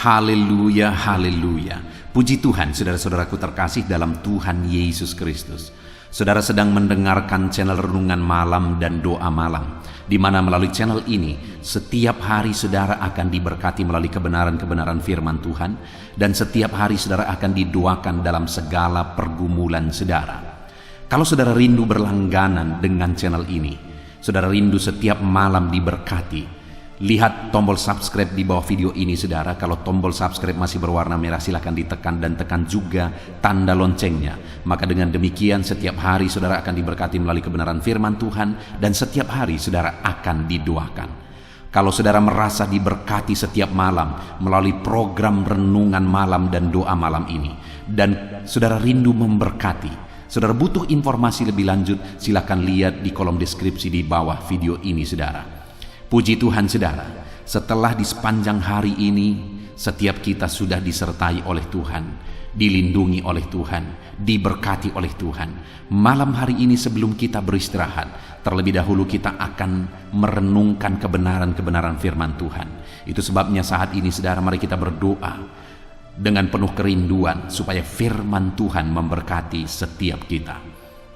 Haleluya, haleluya. Puji Tuhan, saudara-saudaraku terkasih dalam Tuhan Yesus Kristus. Saudara sedang mendengarkan channel Renungan Malam dan Doa Malam, di mana melalui channel ini setiap hari saudara akan diberkati melalui kebenaran-kebenaran firman Tuhan, dan setiap hari saudara akan didoakan dalam segala pergumulan saudara. Kalau saudara rindu berlangganan dengan channel ini, saudara rindu setiap malam diberkati, lihat tombol subscribe di bawah video ini saudara. Kalau tombol subscribe masih berwarna merah, silahkan ditekan dan tekan juga tanda loncengnya. Maka dengan demikian setiap hari saudara akan diberkati melalui kebenaran firman Tuhan, dan setiap hari saudara akan didoakan. Kalau saudara merasa diberkati setiap malam melalui program Renungan Malam dan Doa Malam ini, dan saudara rindu memberkati, saudara butuh informasi lebih lanjut, silahkan lihat di kolom deskripsi di bawah video ini saudara. Puji Tuhan saudara, setelah di sepanjang hari ini setiap kita sudah disertai oleh Tuhan, dilindungi oleh Tuhan, diberkati oleh Tuhan. Malam hari ini sebelum kita beristirahat, terlebih dahulu kita akan merenungkan kebenaran-kebenaran firman Tuhan. Itu sebabnya saat ini saudara, mari kita berdoa dengan penuh kerinduan supaya firman Tuhan memberkati setiap kita.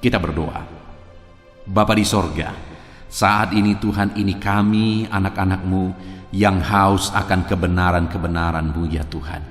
Kita berdoa. Bapa di sorga, saat ini Tuhan, ini kami anak-anak-Mu yang haus akan kebenaran-kebenaran-Mu ya Tuhan.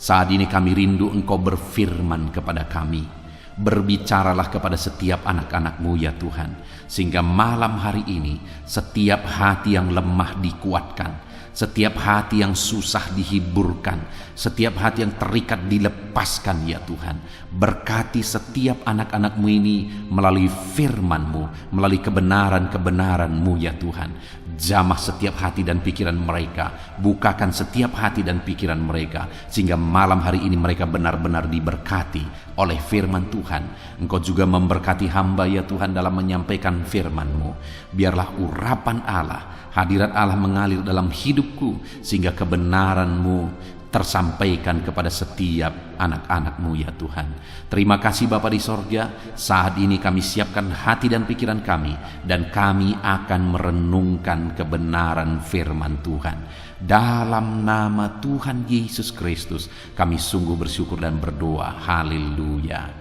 Saat ini kami rindu Engkau berfirman kepada kami. Berbicaralah kepada setiap anak-anak-Mu ya Tuhan, sehingga malam hari ini setiap hati yang lemah dikuatkan, setiap hati yang susah dihiburkan, setiap hati yang terikat dilepaskan ya Tuhan. Berkati setiap anak-anak-Mu ini melalui firman-Mu, melalui kebenaran-kebenaran-Mu ya Tuhan. Jamah setiap hati dan pikiran mereka, bukakan setiap hati dan pikiran mereka, sehingga malam hari ini mereka benar-benar diberkati oleh firman Tuhan. Engkau juga memberkati hamba ya Tuhan dalam menyampaikan firman-Mu. Biarlah urapan Allah, hadirat Allah mengalir dalam hidupku, sehingga kebenaran-Mu tersampaikan kepada setiap anak-anak-Mu ya Tuhan. Terima kasih Bapa di sorga. Saat ini kami siapkan hati dan pikiran kami, dan kami akan merenungkan kebenaran firman Tuhan. Dalam nama Tuhan Yesus Kristus kami sungguh bersyukur dan berdoa. Haleluya.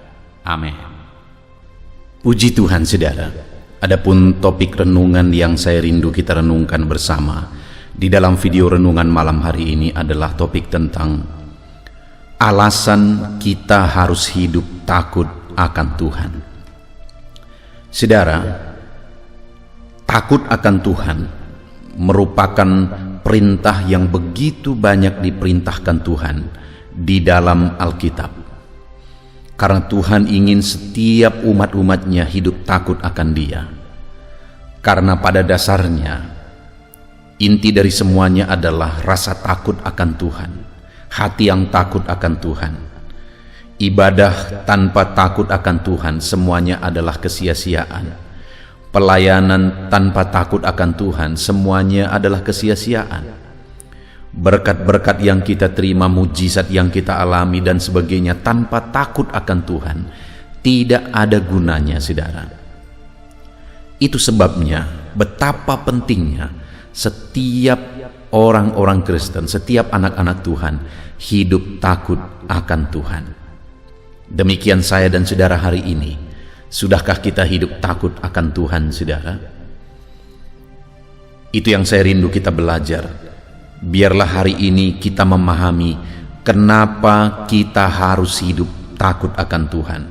Amin. Puji Tuhan saudara. Adapun topik renungan yang saya rindu kita renungkan bersama di dalam video renungan malam hari ini adalah topik tentang alasan kita harus hidup takut akan Tuhan. Saudara, takut akan Tuhan merupakan perintah yang begitu banyak diperintahkan Tuhan di dalam Alkitab. Karena Tuhan ingin setiap umat-umatnya hidup takut akan Dia. Karena pada dasarnya inti dari semuanya adalah rasa takut akan Tuhan, hati yang takut akan Tuhan. Ibadah tanpa takut akan Tuhan semuanya adalah kesia-siaan. Pelayanan tanpa takut akan Tuhan semuanya adalah kesia-siaan. Berkat-berkat yang kita terima, mujizat yang kita alami dan sebagainya tanpa takut akan Tuhan tidak ada gunanya saudara. Itu sebabnya betapa pentingnya setiap orang-orang Kristen, setiap anak-anak Tuhan hidup takut akan Tuhan. Demikian saya dan saudara hari ini. Sudahkah kita hidup takut akan Tuhan saudara? Itu yang saya rindu kita belajar. Biarlah hari ini kita memahami kenapa kita harus hidup takut akan Tuhan.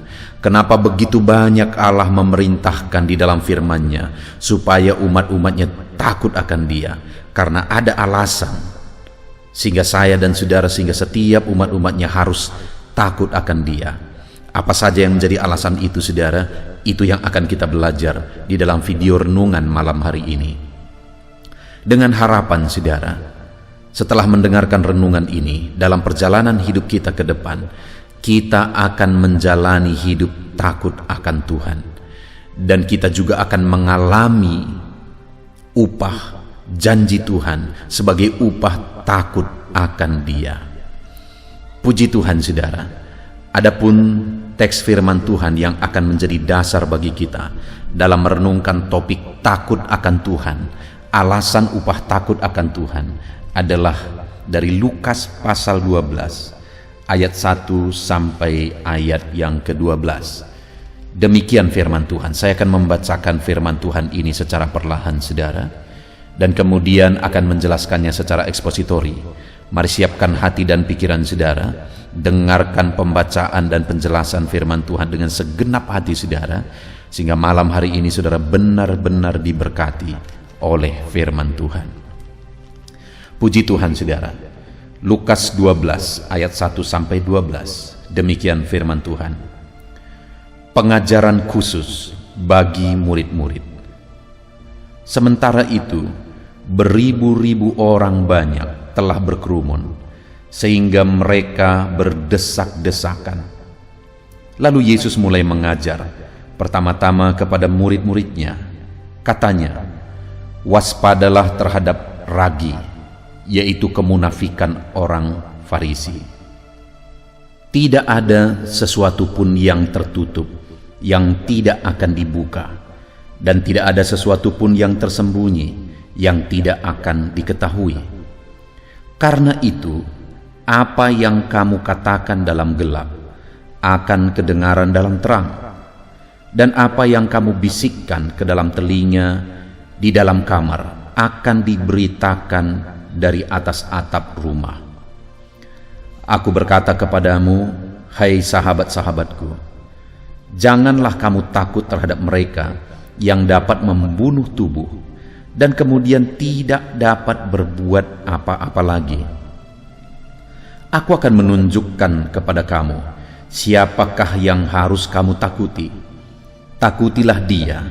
Kenapa begitu banyak Allah memerintahkan di dalam firman-Nya supaya umat-umatnya takut akan Dia. Karena ada alasan sehingga saya dan saudara, sehingga setiap umat-umatnya harus takut akan Dia. Apa saja yang menjadi alasan itu saudara? Itu yang akan kita belajar di dalam video renungan malam hari ini. Dengan harapan saudara, setelah mendengarkan renungan ini, dalam perjalanan hidup kita ke depan, kita akan menjalani hidup takut akan Tuhan. Dan kita juga akan mengalami upah janji Tuhan sebagai upah takut akan Dia. Puji Tuhan saudara. Adapun teks firman Tuhan yang akan menjadi dasar bagi kita dalam merenungkan topik takut akan Tuhan, alasan upah takut akan Tuhan adalah dari Lukas pasal 12 ayat 1 sampai ayat yang ke-12. Demikian firman Tuhan. Saya akan membacakan firman Tuhan ini secara perlahan, saudara, dan kemudian akan menjelaskannya secara ekspositori. Mari siapkan hati dan pikiran saudara, dengarkan pembacaan dan penjelasan firman Tuhan dengan segenap hati saudara, sehingga malam hari ini saudara benar-benar diberkati oleh firman Tuhan. Puji Tuhan saudara. Lukas 12 ayat 1 sampai 12. Demikian firman Tuhan. Pengajaran khusus bagi murid-murid. Sementara itu, beribu-ribu orang banyak telah berkerumun, sehingga mereka berdesak-desakan. Lalu Yesus mulai mengajar, pertama-tama kepada murid-muridnya. Katanya, waspadalah terhadap ragi, yaitu kemunafikan orang Farisi. Tidak ada sesuatu pun yang tertutup, yang tidak akan dibuka, dan tidak ada sesuatu pun yang tersembunyi, yang tidak akan diketahui. Karena itu, apa yang kamu katakan dalam gelap akan kedengaran dalam terang, dan apa yang kamu bisikkan ke dalam telinga di dalam kamar akan diberitakan dari atas atap rumah. Aku berkata kepadamu, hai sahabat-sahabatku, janganlah kamu takut terhadap mereka yang dapat membunuh tubuh dan kemudian tidak dapat berbuat apa-apa lagi. Aku akan menunjukkan kepada kamu siapakah yang harus kamu takuti. Takutilah dia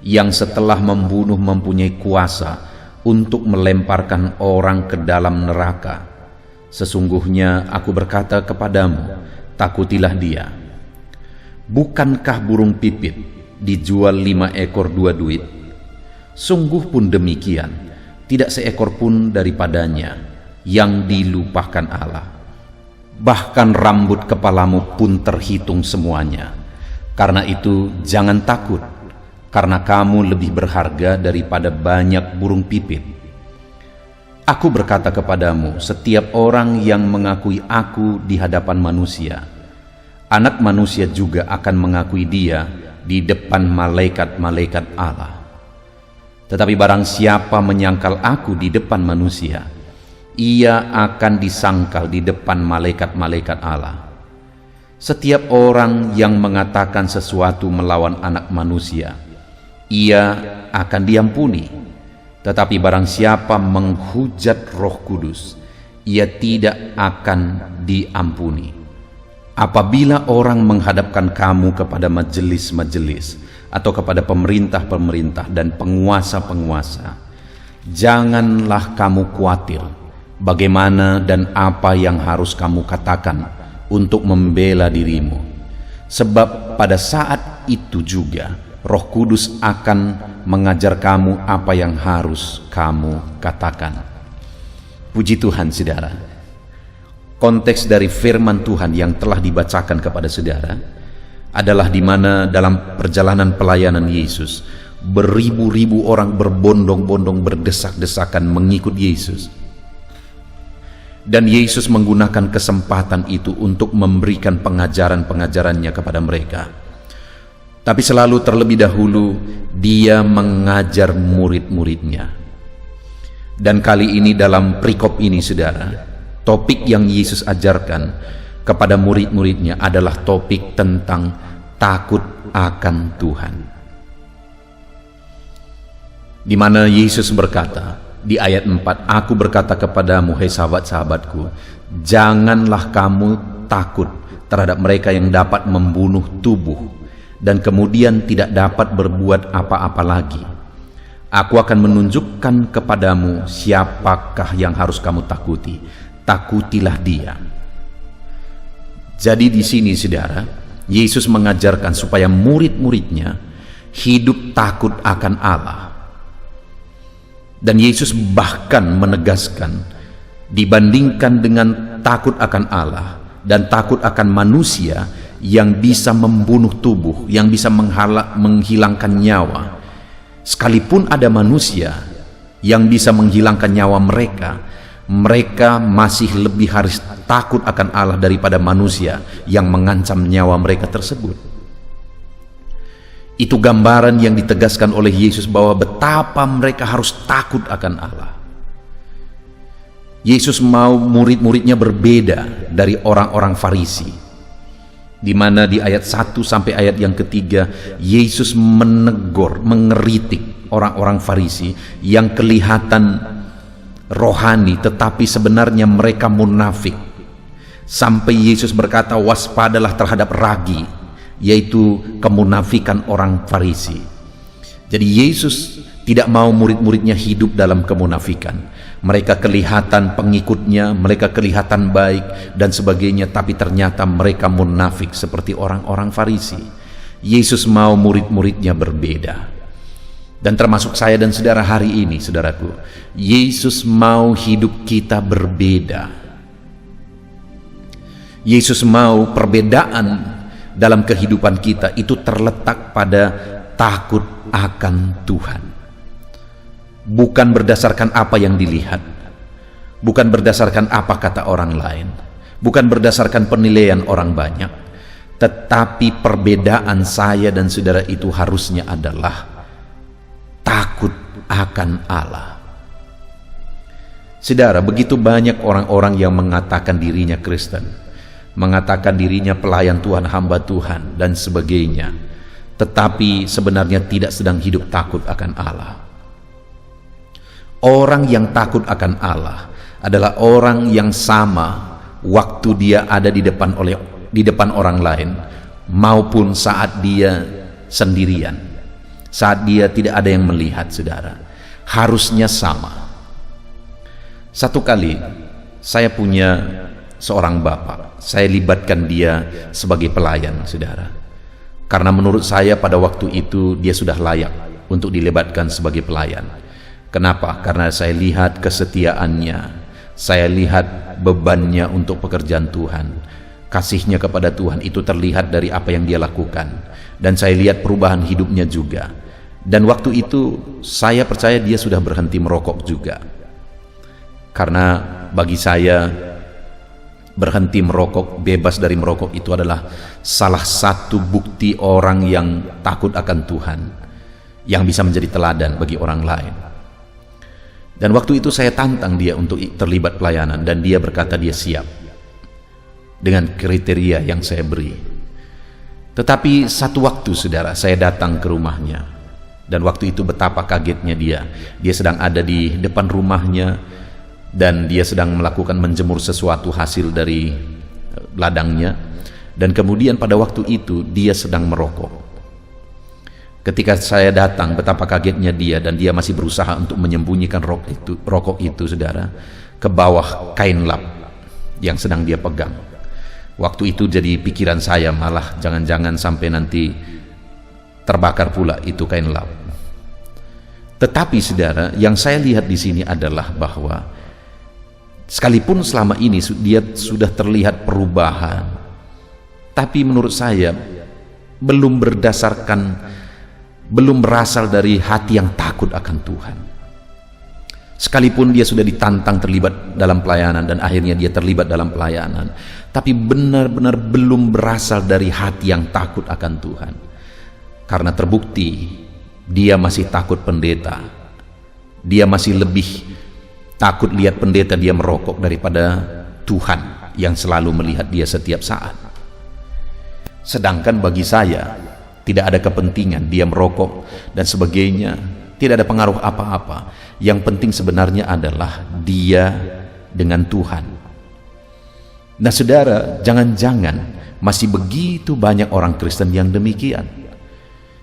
yang setelah membunuh mempunyai kuasa untuk melemparkan orang ke dalam neraka. Sesungguhnya aku berkata kepadamu, takutilah dia. Bukankah burung pipit dijual 5 ekor 2 duit? Sungguh pun demikian, tidak seekor pun daripadanya yang dilupakan Allah. Bahkan rambut kepalamu pun terhitung semuanya. Karena itu jangan takut, karena kamu lebih berharga daripada banyak burung pipit. Aku berkata kepadamu, setiap orang yang mengakui aku di hadapan manusia, Anak Manusia juga akan mengakui dia di depan malaikat-malaikat Allah. Tetapi barang siapa menyangkal aku di depan manusia, ia akan disangkal di depan malaikat-malaikat Allah. Setiap orang yang mengatakan sesuatu melawan Anak Manusia, ia akan diampuni. Tetapi barang siapa menghujat Roh Kudus, ia tidak akan diampuni. Apabila orang menghadapkan kamu kepada majelis-majelis atau kepada pemerintah-pemerintah dan penguasa-penguasa, janganlah kamu khawatir bagaimana dan apa yang harus kamu katakan untuk membela dirimu. Sebab pada saat itu juga Roh Kudus akan mengajar kamu apa yang harus kamu katakan. Puji Tuhan saudara. Konteks dari firman Tuhan yang telah dibacakan kepada saudara adalah di mana dalam perjalanan pelayanan Yesus, beribu-ribu orang berbondong-bondong berdesak-desakan mengikut Yesus. Dan Yesus menggunakan kesempatan itu untuk memberikan pengajaran-pengajarannya kepada mereka. Tapi selalu terlebih dahulu dia mengajar murid-muridnya. Dan kali ini dalam perikop ini saudara, topik yang Yesus ajarkan kepada murid-muridnya adalah topik tentang takut akan Tuhan. Di mana Yesus berkata di ayat 4, aku berkata kepadamu hai sahabat-sahabatku, janganlah kamu takut terhadap mereka yang dapat membunuh tubuh dan kemudian tidak dapat berbuat apa-apa lagi. Aku akan menunjukkan kepadamu siapakah yang harus kamu takuti. Takutilah dia. Jadi di sini saudara, Yesus mengajarkan supaya murid-muridnya hidup takut akan Allah. Dan Yesus bahkan menegaskan, dibandingkan dengan takut akan Allah dan takut akan manusia yang bisa membunuh tubuh, yang bisa menghilangkan nyawa, sekalipun ada manusia yang bisa menghilangkan nyawa mereka, Mereka masih lebih harus takut akan Allah daripada manusia yang mengancam nyawa mereka tersebut. Itu gambaran yang ditegaskan oleh Yesus bahwa betapa mereka harus takut akan Allah. Yesus mau murid-muridnya berbeda dari orang-orang Farisi, di mana di ayat 1 sampai ayat yang ketiga Yesus menegur, mengeritik orang-orang Farisi yang kelihatan rohani tetapi sebenarnya mereka munafik. Sampai Yesus berkata, waspadalah terhadap ragi, yaitu kemunafikan orang Farisi. Jadi Yesus tidak mau murid-muridnya hidup dalam kemunafikan. Mereka kelihatan pengikutnya, mereka kelihatan baik dan sebagainya, tapi ternyata mereka munafik seperti orang-orang Farisi. Yesus mau murid-muridnya berbeda. Dan termasuk saya dan saudara hari ini, saudaraku, Yesus mau hidup kita berbeda. Yesus mau perbedaan dalam kehidupan kita itu terletak pada takut akan Tuhan. Bukan berdasarkan apa yang dilihat, bukan berdasarkan apa kata orang lain, bukan berdasarkan penilaian orang banyak, tetapi perbedaan saya dan saudara itu harusnya adalah takut akan Allah. Saudara, begitu banyak orang-orang yang mengatakan dirinya Kristen, mengatakan dirinya pelayan Tuhan, hamba Tuhan dan sebagainya, tetapi sebenarnya tidak sedang hidup takut akan Allah. Orang yang takut akan Allah adalah orang yang sama waktu dia ada di depan orang lain maupun saat dia sendirian, saat dia tidak ada yang melihat, saudara. Harusnya sama. Satu kali saya punya seorang bapak, saya libatkan dia sebagai pelayan, saudara, karena menurut saya pada waktu itu dia sudah layak untuk dilibatkan sebagai pelayan. Kenapa? Karena saya lihat kesetiaannya, saya lihat bebannya untuk pekerjaan Tuhan, kasihnya kepada Tuhan itu terlihat dari apa yang dia lakukan, dan saya lihat perubahan hidupnya juga. Dan waktu itu saya percaya dia sudah berhenti merokok juga, karena bagi saya berhenti merokok, bebas dari merokok itu adalah salah satu bukti orang yang takut akan Tuhan, yang bisa menjadi teladan bagi orang lain. Dan waktu itu saya tantang dia untuk terlibat pelayanan, dan dia berkata dia siap dengan kriteria yang saya beri. Tetapi satu waktu, saudara, saya datang ke rumahnya, dan waktu itu betapa kagetnya dia sedang ada di depan rumahnya, dan dia sedang melakukan menjemur sesuatu hasil dari ladangnya, dan kemudian pada waktu itu dia sedang merokok. Ketika saya datang, betapa kagetnya dia, dan dia masih berusaha untuk menyembunyikan rokok itu, saudara, ke bawah kain lap yang sedang dia pegang. Waktu itu jadi pikiran saya, malah jangan-jangan sampai nanti terbakar pula itu kain lap. Tetapi saudara, yang saya lihat di sini adalah bahwa sekalipun selama ini dia sudah terlihat perubahan, tapi menurut saya belum berasal dari hati yang takut akan Tuhan. Sekalipun dia sudah ditantang terlibat dalam pelayanan, dan akhirnya dia terlibat dalam pelayanan, tapi benar-benar belum berasal dari hati yang takut akan Tuhan. Karena terbukti dia masih takut pendeta, dia masih lebih takut lihat pendeta dia merokok daripada Tuhan yang selalu melihat dia setiap saat. Sedangkan bagi saya tidak ada kepentingan dia merokok dan sebagainya, tidak ada pengaruh apa-apa. Yang penting sebenarnya adalah dia dengan Tuhan. Nah saudara, jangan-jangan masih begitu banyak orang Kristen yang demikian,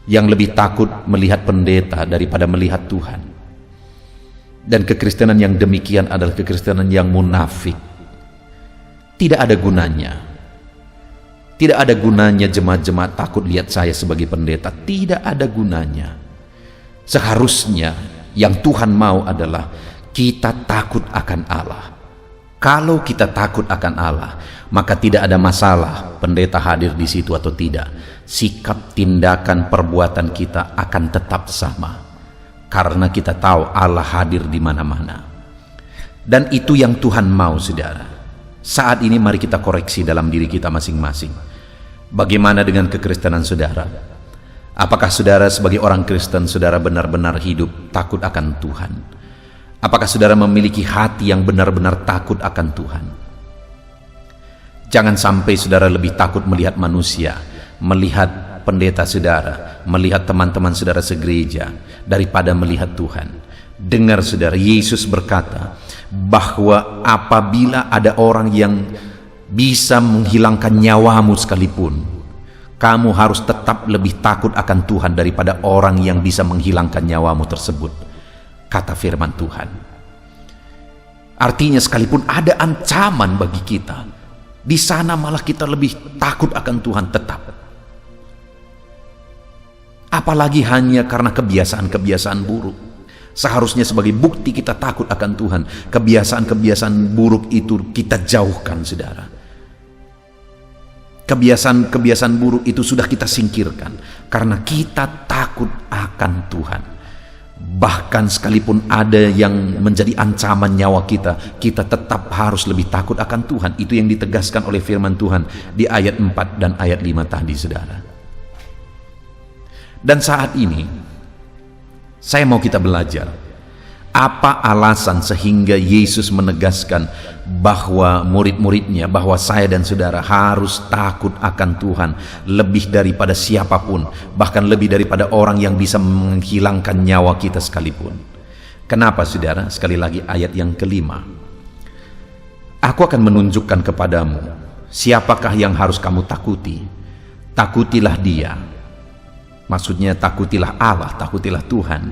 yang lebih takut melihat pendeta daripada melihat Tuhan. Dan kekristenan yang demikian adalah kekristenan yang munafik. Tidak ada gunanya. Tidak ada gunanya jemaat-jemaat takut lihat saya sebagai pendeta. Tidak ada gunanya. Seharusnya yang Tuhan mau adalah kita takut akan Allah. Kalau kita takut akan Allah, maka tidak ada masalah pendeta hadir di situ atau tidak. Sikap, tindakan, perbuatan kita akan tetap sama, karena kita tahu Allah hadir di mana-mana. Dan itu yang Tuhan mau, saudara. Saat ini mari kita koreksi dalam diri kita masing-masing. Bagaimana dengan kekristenan saudara? Apakah saudara sebagai orang Kristen, saudara benar-benar hidup takut akan Tuhan? Apakah saudara memiliki hati yang benar-benar takut akan Tuhan? Jangan sampai saudara lebih takut melihat manusia, melihat pendeta saudara, melihat teman-teman saudara segereja, daripada melihat Tuhan. Dengar saudara, Yesus berkata bahwa apabila ada orang yang bisa menghilangkan nyawamu sekalipun, kamu harus tetap lebih takut akan Tuhan daripada orang yang bisa menghilangkan nyawamu tersebut, kata firman Tuhan. Artinya sekalipun ada ancaman bagi kita, di sana malah kita lebih takut akan Tuhan tetap. Apalagi hanya karena kebiasaan-kebiasaan buruk. Seharusnya sebagai bukti kita takut akan Tuhan, kebiasaan-kebiasaan buruk itu kita jauhkan, saudara. Kebiasaan-kebiasaan buruk itu sudah kita singkirkan karena kita takut akan Tuhan. Bahkan sekalipun ada yang menjadi ancaman nyawa kita, kita tetap harus lebih takut akan Tuhan. Itu yang ditegaskan oleh firman Tuhan di ayat 4 dan ayat 5 tadi, saudara. Dan saat ini saya mau kita belajar apa alasan sehingga Yesus menegaskan bahwa murid-muridnya, bahwa saya dan saudara harus takut akan Tuhan lebih daripada siapapun, bahkan lebih daripada orang yang bisa menghilangkan nyawa kita sekalipun. Kenapa, saudara? Sekali lagi ayat yang kelima. Aku akan menunjukkan kepadamu siapakah yang harus kamu takuti. Takutilah Dia. Maksudnya takutilah Allah, takutilah Tuhan.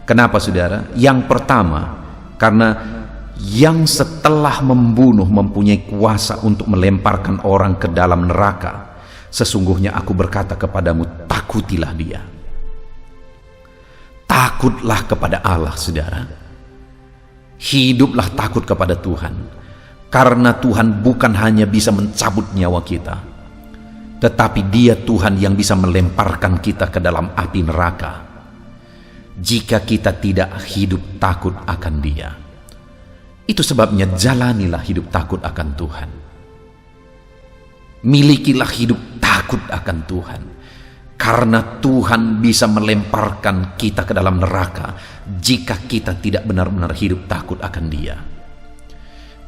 Kenapa, saudara? Yang pertama, karena yang setelah membunuh mempunyai kuasa untuk melemparkan orang ke dalam neraka. Sesungguhnya aku berkata kepadamu, takutilah Dia. Takutlah kepada Allah, saudara. Hiduplah takut kepada Tuhan. Karena Tuhan bukan hanya bisa mencabut nyawa kita, tetapi Dia Tuhan yang bisa melemparkan kita ke dalam api neraka jika kita tidak hidup takut akan Dia. Itu sebabnya jalanilah hidup takut akan Tuhan. Milikilah hidup takut akan Tuhan, karena Tuhan bisa melemparkan kita ke dalam neraka jika kita tidak benar-benar hidup takut akan Dia.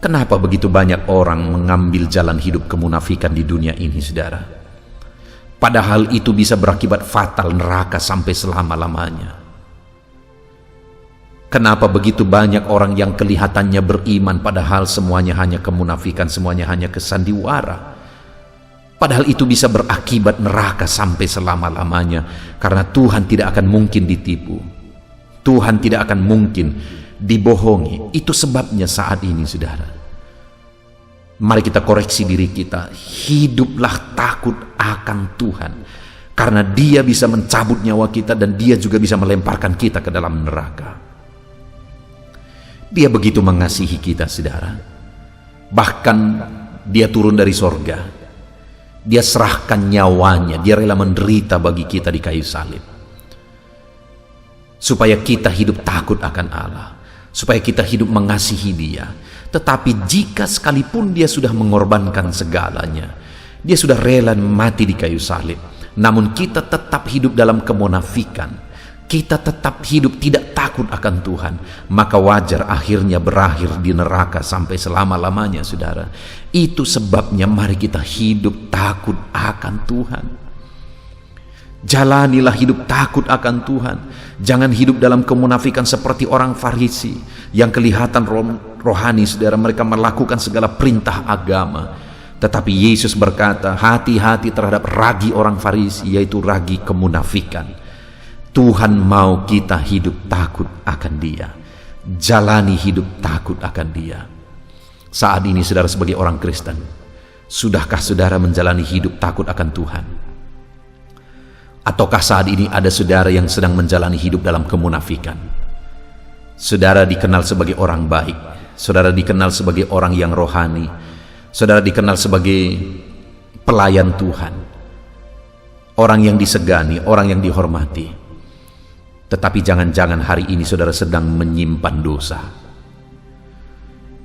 Kenapa begitu banyak orang mengambil jalan hidup kemunafikan di dunia ini, saudara? Padahal itu bisa berakibat fatal, neraka sampai selama-lamanya. Kenapa begitu banyak orang yang kelihatannya beriman padahal semuanya hanya kemunafikan, semuanya hanya kesandiwara? Padahal itu bisa berakibat neraka sampai selama-lamanya, karena Tuhan tidak akan mungkin ditipu. Tuhan tidak akan mungkin dibohongi. Itu sebabnya saat ini, saudara, mari kita koreksi diri kita. Hiduplah takut akan Tuhan, karena Dia bisa mencabut nyawa kita dan Dia juga bisa melemparkan kita ke dalam neraka. Dia begitu mengasihi kita, saudara. Bahkan Dia turun dari sorga. Dia serahkan nyawanya. Dia rela menderita bagi kita di kayu salib, supaya kita hidup takut akan Allah, supaya kita hidup mengasihi Dia. Tetapi jika sekalipun Dia sudah mengorbankan segalanya, Dia sudah rela mati di kayu salib, namun kita tetap hidup dalam kemunafikan, kita tetap hidup tidak takut akan Tuhan, maka wajar akhirnya berakhir di neraka sampai selama-lamanya, saudara. Itu sebabnya mari kita hidup takut akan Tuhan. Jalanilah hidup takut akan Tuhan. Jangan hidup dalam kemunafikan seperti orang Farisi yang kelihatan rohani, saudara. Mereka melakukan segala perintah agama, tetapi Yesus berkata, hati-hati terhadap ragi orang Farisi, yaitu ragi kemunafikan. Tuhan mau kita hidup takut akan Dia. Jalani hidup takut akan Dia. Saat ini, saudara, sebagai orang Kristen, sudahkah saudara menjalani hidup takut akan Tuhan? Ataukah saat ini ada saudara yang sedang menjalani hidup dalam kemunafikan? Saudara dikenal sebagai orang baik, saudara dikenal sebagai orang yang rohani, saudara dikenal sebagai pelayan Tuhan, orang yang disegani, orang yang dihormati. Tetapi jangan-jangan hari ini saudara sedang menyimpan dosa.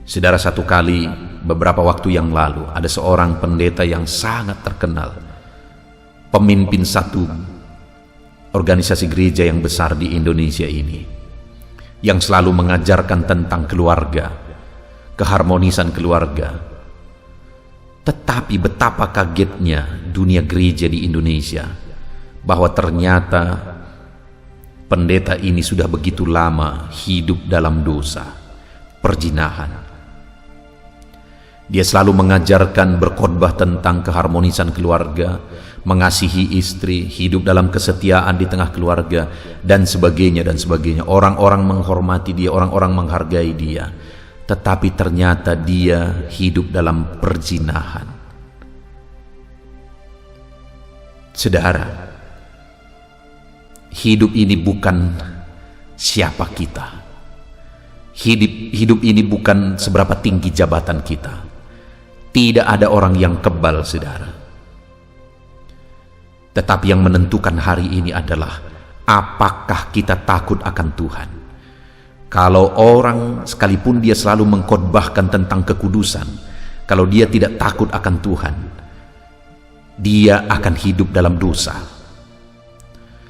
Saudara, satu kali beberapa waktu yang lalu ada seorang pendeta yang sangat terkenal, pemimpin satu organisasi gereja yang besar di Indonesia ini, yang selalu mengajarkan tentang keluarga, keharmonisan keluarga. Tetapi betapa kagetnya dunia gereja di Indonesia bahwa ternyata pendeta ini sudah begitu lama hidup dalam dosa, perzinahan. Dia selalu mengajarkan, berkhotbah tentang keharmonisan keluarga, mengasihi istri, hidup dalam kesetiaan di tengah keluarga, dan sebagainya dan sebagainya. Orang-orang menghormati dia, orang-orang menghargai dia. Tetapi ternyata dia hidup dalam perzinahan. Saudara, hidup ini bukan siapa kita. Hidup ini bukan seberapa tinggi jabatan kita. Tidak ada orang yang kebal, saudara. Tetapi yang menentukan hari ini adalah apakah kita takut akan Tuhan. Kalau orang sekalipun dia selalu mengkhotbahkan tentang kekudusan, kalau dia tidak takut akan Tuhan, dia akan hidup dalam dosa.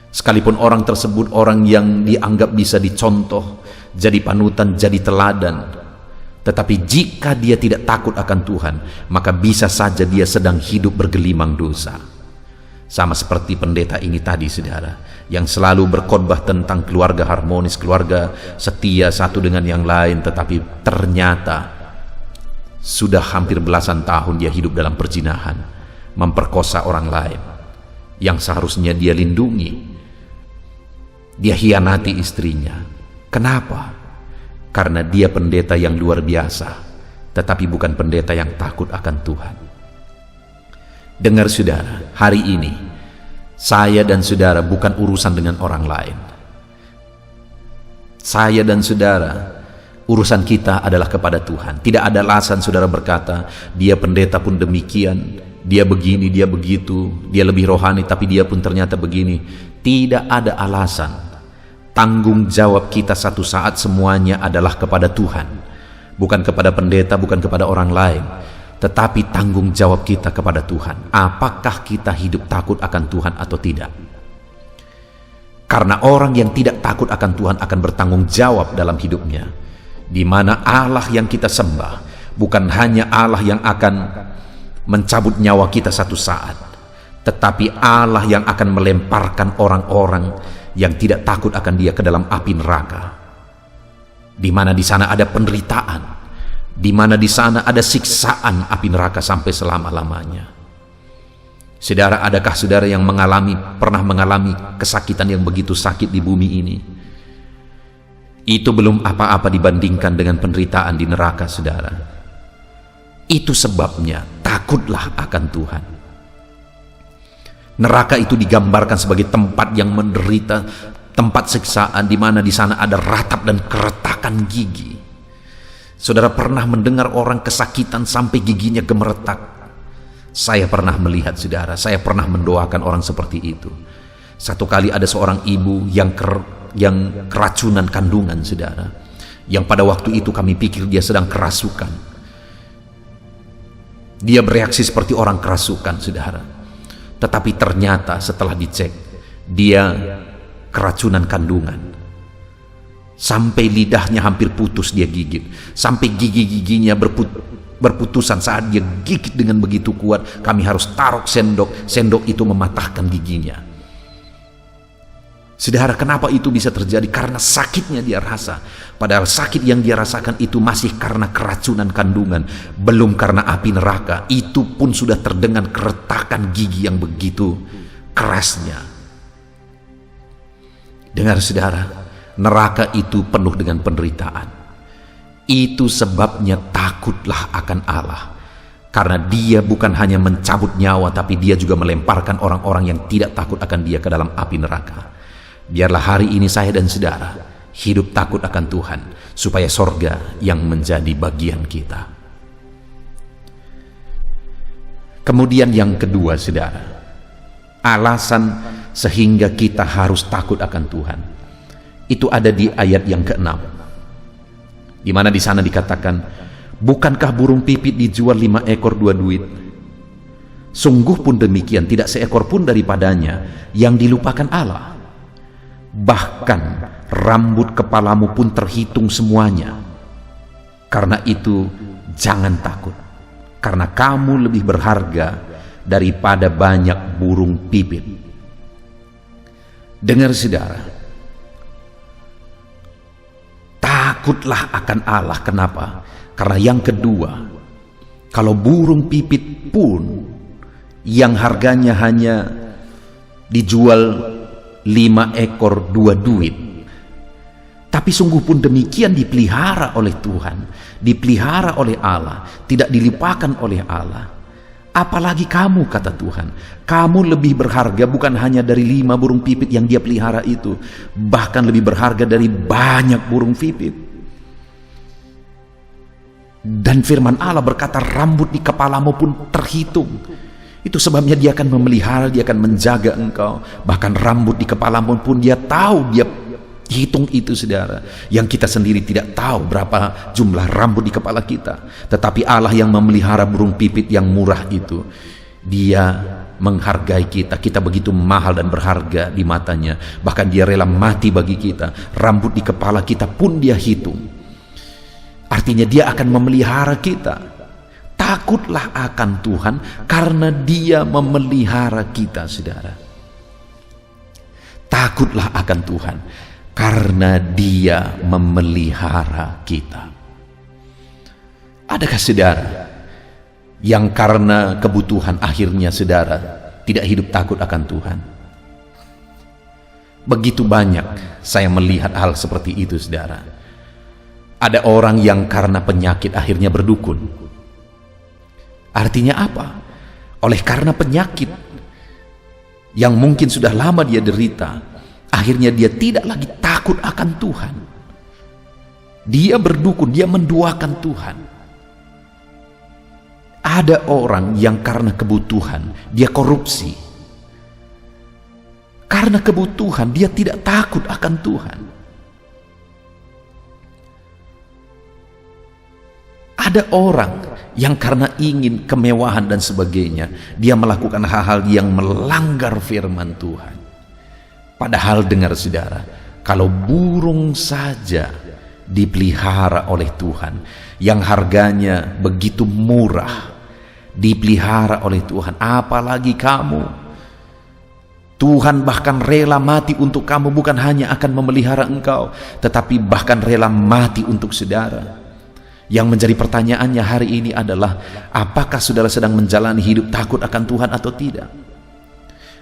Sekalipun orang tersebut orang yang dianggap bisa dicontoh, jadi panutan, jadi teladan, tetapi jika dia tidak takut akan Tuhan, maka bisa saja dia sedang hidup bergelimang dosa. Sama seperti pendeta ini tadi, saudara, yang selalu berkhotbah tentang keluarga harmonis, keluarga setia satu dengan yang lain, tetapi ternyata sudah hampir belasan tahun dia hidup dalam perzinahan, memperkosa orang lain yang seharusnya dia lindungi. Dia hianati istrinya. Kenapa? Karena dia pendeta yang luar biasa, tetapi bukan pendeta yang takut akan Tuhan. Dengar saudara, hari ini saya dan saudara bukan urusan dengan orang lain. Saya dan saudara, urusan kita adalah kepada Tuhan. Tidak ada alasan saudara berkata, dia pendeta pun demikian, dia begini, dia begitu, dia lebih rohani tapi dia pun ternyata begini. Tidak ada alasan. Tanggung jawab kita satu saat semuanya adalah kepada Tuhan, bukan kepada pendeta, bukan kepada orang lain, tetapi tanggung jawab kita kepada Tuhan. Apakah kita hidup takut akan Tuhan atau tidak? Karena orang yang tidak takut akan Tuhan akan bertanggung jawab dalam hidupnya, di mana Allah yang kita sembah bukan hanya Allah yang akan mencabut nyawa kita satu saat, tetapi Allah yang akan melemparkan orang-orang yang tidak takut akan Dia ke dalam api neraka, di mana di sana ada penderitaan, di mana di sana ada siksaan api neraka sampai selama-lamanya. Saudara, adakah saudara yang pernah mengalami kesakitan yang begitu sakit di bumi ini? Itu belum apa-apa dibandingkan dengan penderitaan di neraka, saudara. Itu sebabnya takutlah akan Tuhan. Neraka itu digambarkan sebagai tempat yang menderita, tempat siksaan, di mana di sana ada ratap dan keretakan gigi. Saudara pernah mendengar orang kesakitan sampai giginya gemeretak? Saya pernah melihat, saudara. Saya pernah mendoakan orang seperti itu. Satu kali ada seorang ibu yang keracunan kandungan, saudara, yang pada waktu itu kami pikir dia sedang kerasukan. Dia bereaksi seperti orang kerasukan, saudara. Tetapi ternyata setelah dicek, dia keracunan kandungan. Sampai lidahnya hampir putus dia gigit, sampai gigi-giginya berputusan saat dia gigit dengan begitu kuat. Kami harus taruh sendok itu mematahkan giginya. Saudara, kenapa itu bisa terjadi? Karena sakitnya dia rasa. Padahal sakit yang dia rasakan itu masih karena keracunan kandungan, belum karena api neraka. Itu pun sudah terdengar keretakan gigi yang begitu kerasnya. Dengar saudara, neraka itu penuh dengan penderitaan. Itu sebabnya takutlah akan Allah. Karena Dia bukan hanya mencabut nyawa, tapi Dia juga melemparkan orang-orang yang tidak takut akan Dia ke dalam api neraka. Biarlah hari ini saya dan saudara hidup takut akan Tuhan, supaya sorga yang menjadi bagian kita. Kemudian yang kedua, saudara, alasan sehingga kita harus takut akan Tuhan, itu ada di ayat yang ke-6, di mana di sana dikatakan, Bukankah burung pipit dijual 5 ekor 2 duit? Sungguh pun demikian, tidak seekor pun daripadanya yang dilupakan Allah. Bahkan rambut kepalamu pun terhitung semuanya. Karena itu jangan takut, karena kamu lebih berharga daripada banyak burung pipit. Dengar saudara, takutlah akan Allah. Kenapa? Karena yang kedua, kalau burung pipit pun yang harganya hanya dijual 5 ekor 2 duit, tapi sungguh pun demikian dipelihara oleh Tuhan, dipelihara oleh Allah, tidak dilupakan oleh Allah. Apalagi kamu, kata Tuhan, kamu lebih berharga bukan hanya dari 5 burung pipit yang dia pelihara itu, bahkan lebih berharga dari banyak burung pipit. Dan firman Allah berkata, rambut di kepalamu pun terhitung. Itu sebabnya dia akan memelihara, dia akan menjaga engkau. Bahkan rambut di kepalamu pun dia tahu, dia hitung itu saudara. Yang kita sendiri tidak tahu berapa jumlah rambut di kepala kita. Tetapi Allah yang memelihara burung pipit yang murah itu, dia menghargai kita. Kita begitu mahal dan berharga di matanya. Bahkan dia rela mati bagi kita. Rambut di kepala kita pun dia hitung. Artinya dia akan memelihara kita. Takutlah akan Tuhan karena dia memelihara kita, saudara. Takutlah akan Tuhan karena dia memelihara kita. Adakah saudara yang karena kebutuhan akhirnya saudara tidak hidup takut akan Tuhan? Begitu banyak saya melihat hal seperti itu, saudara. Ada orang yang karena penyakit akhirnya berdukun. Artinya apa? Oleh karena penyakit yang mungkin sudah lama dia derita, akhirnya dia tidak lagi takut akan Tuhan. Dia berdukun, dia menduakan Tuhan. Ada orang yang karena kebutuhan dia korupsi. Karena kebutuhan dia tidak takut akan Tuhan. Ada orang yang karena ingin kemewahan dan sebagainya, dia melakukan hal-hal yang melanggar firman Tuhan. Padahal dengar saudara, kalau burung saja dipelihara oleh Tuhan, yang harganya begitu murah, dipelihara oleh Tuhan, apalagi kamu. Tuhan bahkan rela mati untuk kamu, bukan hanya akan memelihara engkau, tetapi bahkan rela mati untuk saudara. Yang menjadi pertanyaannya hari ini adalah, apakah saudara sedang menjalani hidup takut akan Tuhan atau tidak?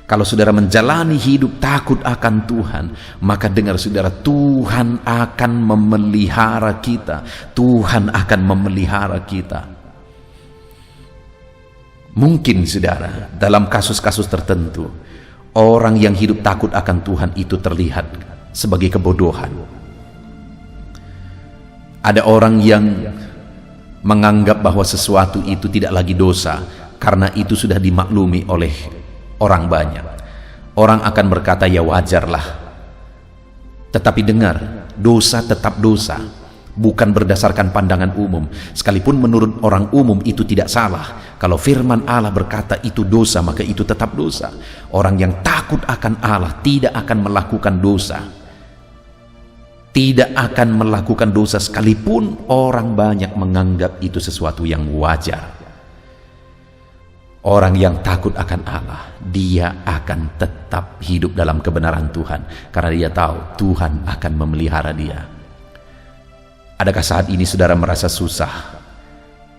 Kalau saudara menjalani hidup takut akan Tuhan, maka dengar saudara, Tuhan akan memelihara kita. Tuhan akan memelihara kita. Mungkin saudara, dalam kasus-kasus tertentu, orang yang hidup takut akan Tuhan itu terlihat sebagai kebodohan. Ada orang yang menganggap bahwa sesuatu itu tidak lagi dosa karena itu sudah dimaklumi oleh orang banyak. Orang akan berkata, ya wajarlah. Tetapi dengar, dosa tetap dosa, bukan berdasarkan pandangan umum. Sekalipun menurut orang umum itu tidak salah, kalau firman Allah berkata itu dosa, maka itu tetap dosa. Orang yang takut akan Allah tidak akan melakukan dosa, tidak akan melakukan dosa sekalipun orang banyak menganggap itu sesuatu yang wajar. Orang yang takut akan Allah, dia akan tetap hidup dalam kebenaran Tuhan, karena dia tahu Tuhan akan memelihara dia. Adakah saat ini saudara merasa susah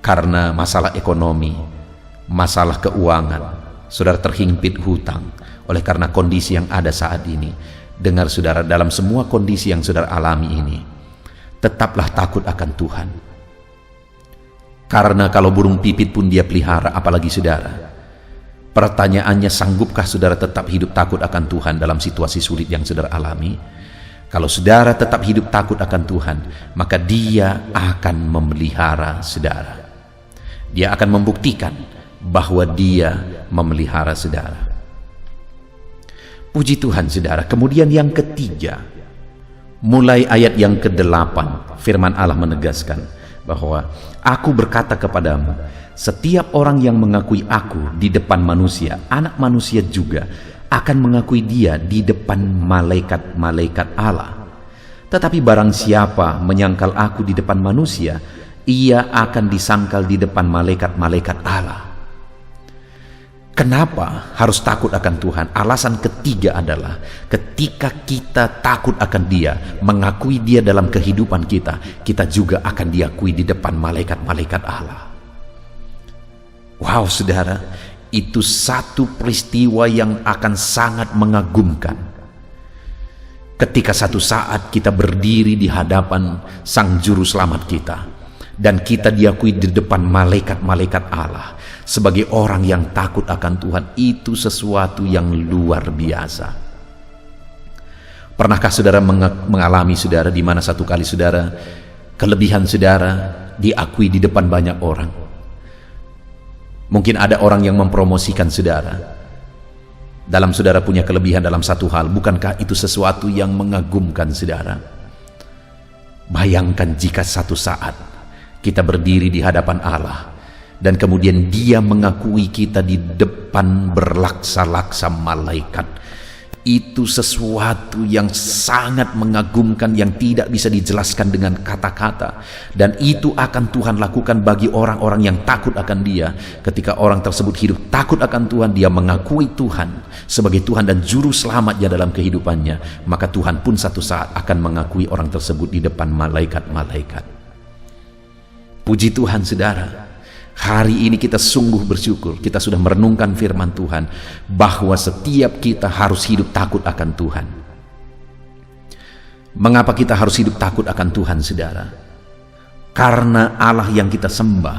karena masalah ekonomi, masalah keuangan, saudara terhimpit hutang oleh karena kondisi yang ada saat ini? Dengar saudara, dalam semua kondisi yang saudara alami ini, tetaplah takut akan Tuhan. Karena kalau burung pipit pun dia pelihara, apalagi saudara. Pertanyaannya, sanggupkah saudara tetap hidup takut akan Tuhan dalam situasi sulit yang saudara alami? Kalau saudara tetap hidup takut akan Tuhan, maka dia akan memelihara saudara. Dia akan membuktikan bahwa dia memelihara saudara. Puji Tuhan saudara. Kemudian yang ketiga, mulai ayat yang ke-8, firman Allah menegaskan, bahwa aku berkata kepadamu, setiap orang yang mengakui aku di depan manusia, anak manusia juga akan mengakui dia di depan malaikat-malaikat Allah. Tetapi barang siapa menyangkal aku di depan manusia, ia akan disangkal di depan malaikat-malaikat Allah. Kenapa harus takut akan Tuhan? Alasan ketiga adalah ketika kita takut akan Dia, mengakui Dia dalam kehidupan kita, kita juga akan diakui di depan malaikat-malaikat Allah. Wow, saudara, itu satu peristiwa yang akan sangat mengagumkan. Ketika satu saat kita berdiri di hadapan Sang Juru Selamat kita, dan kita diakui di depan malaikat-malaikat Allah sebagai orang yang takut akan Tuhan, itu sesuatu yang luar biasa. Pernahkah saudara mengalami saudara di mana satu kali saudara, kelebihan saudara diakui di depan banyak orang? Mungkin ada orang yang mempromosikan saudara dalam saudara punya kelebihan dalam satu hal. Bukankah itu sesuatu yang mengagumkan saudara? Bayangkan jika satu saat kita berdiri di hadapan Allah dan kemudian Dia mengakui kita di depan berlaksa-laksa malaikat. Itu sesuatu yang sangat mengagumkan, yang tidak bisa dijelaskan dengan kata-kata. Dan itu akan Tuhan lakukan bagi orang-orang yang takut akan Dia. Ketika orang tersebut hidup takut akan Tuhan, dia mengakui Tuhan sebagai Tuhan dan Juru Selamatnya dalam kehidupannya, maka Tuhan pun satu saat akan mengakui orang tersebut di depan malaikat-malaikat. Puji Tuhan saudara, hari ini kita sungguh bersyukur kita sudah merenungkan firman Tuhan bahwa setiap kita harus hidup takut akan Tuhan. Mengapa kita harus hidup takut akan Tuhan saudara? Karena Allah yang kita sembah,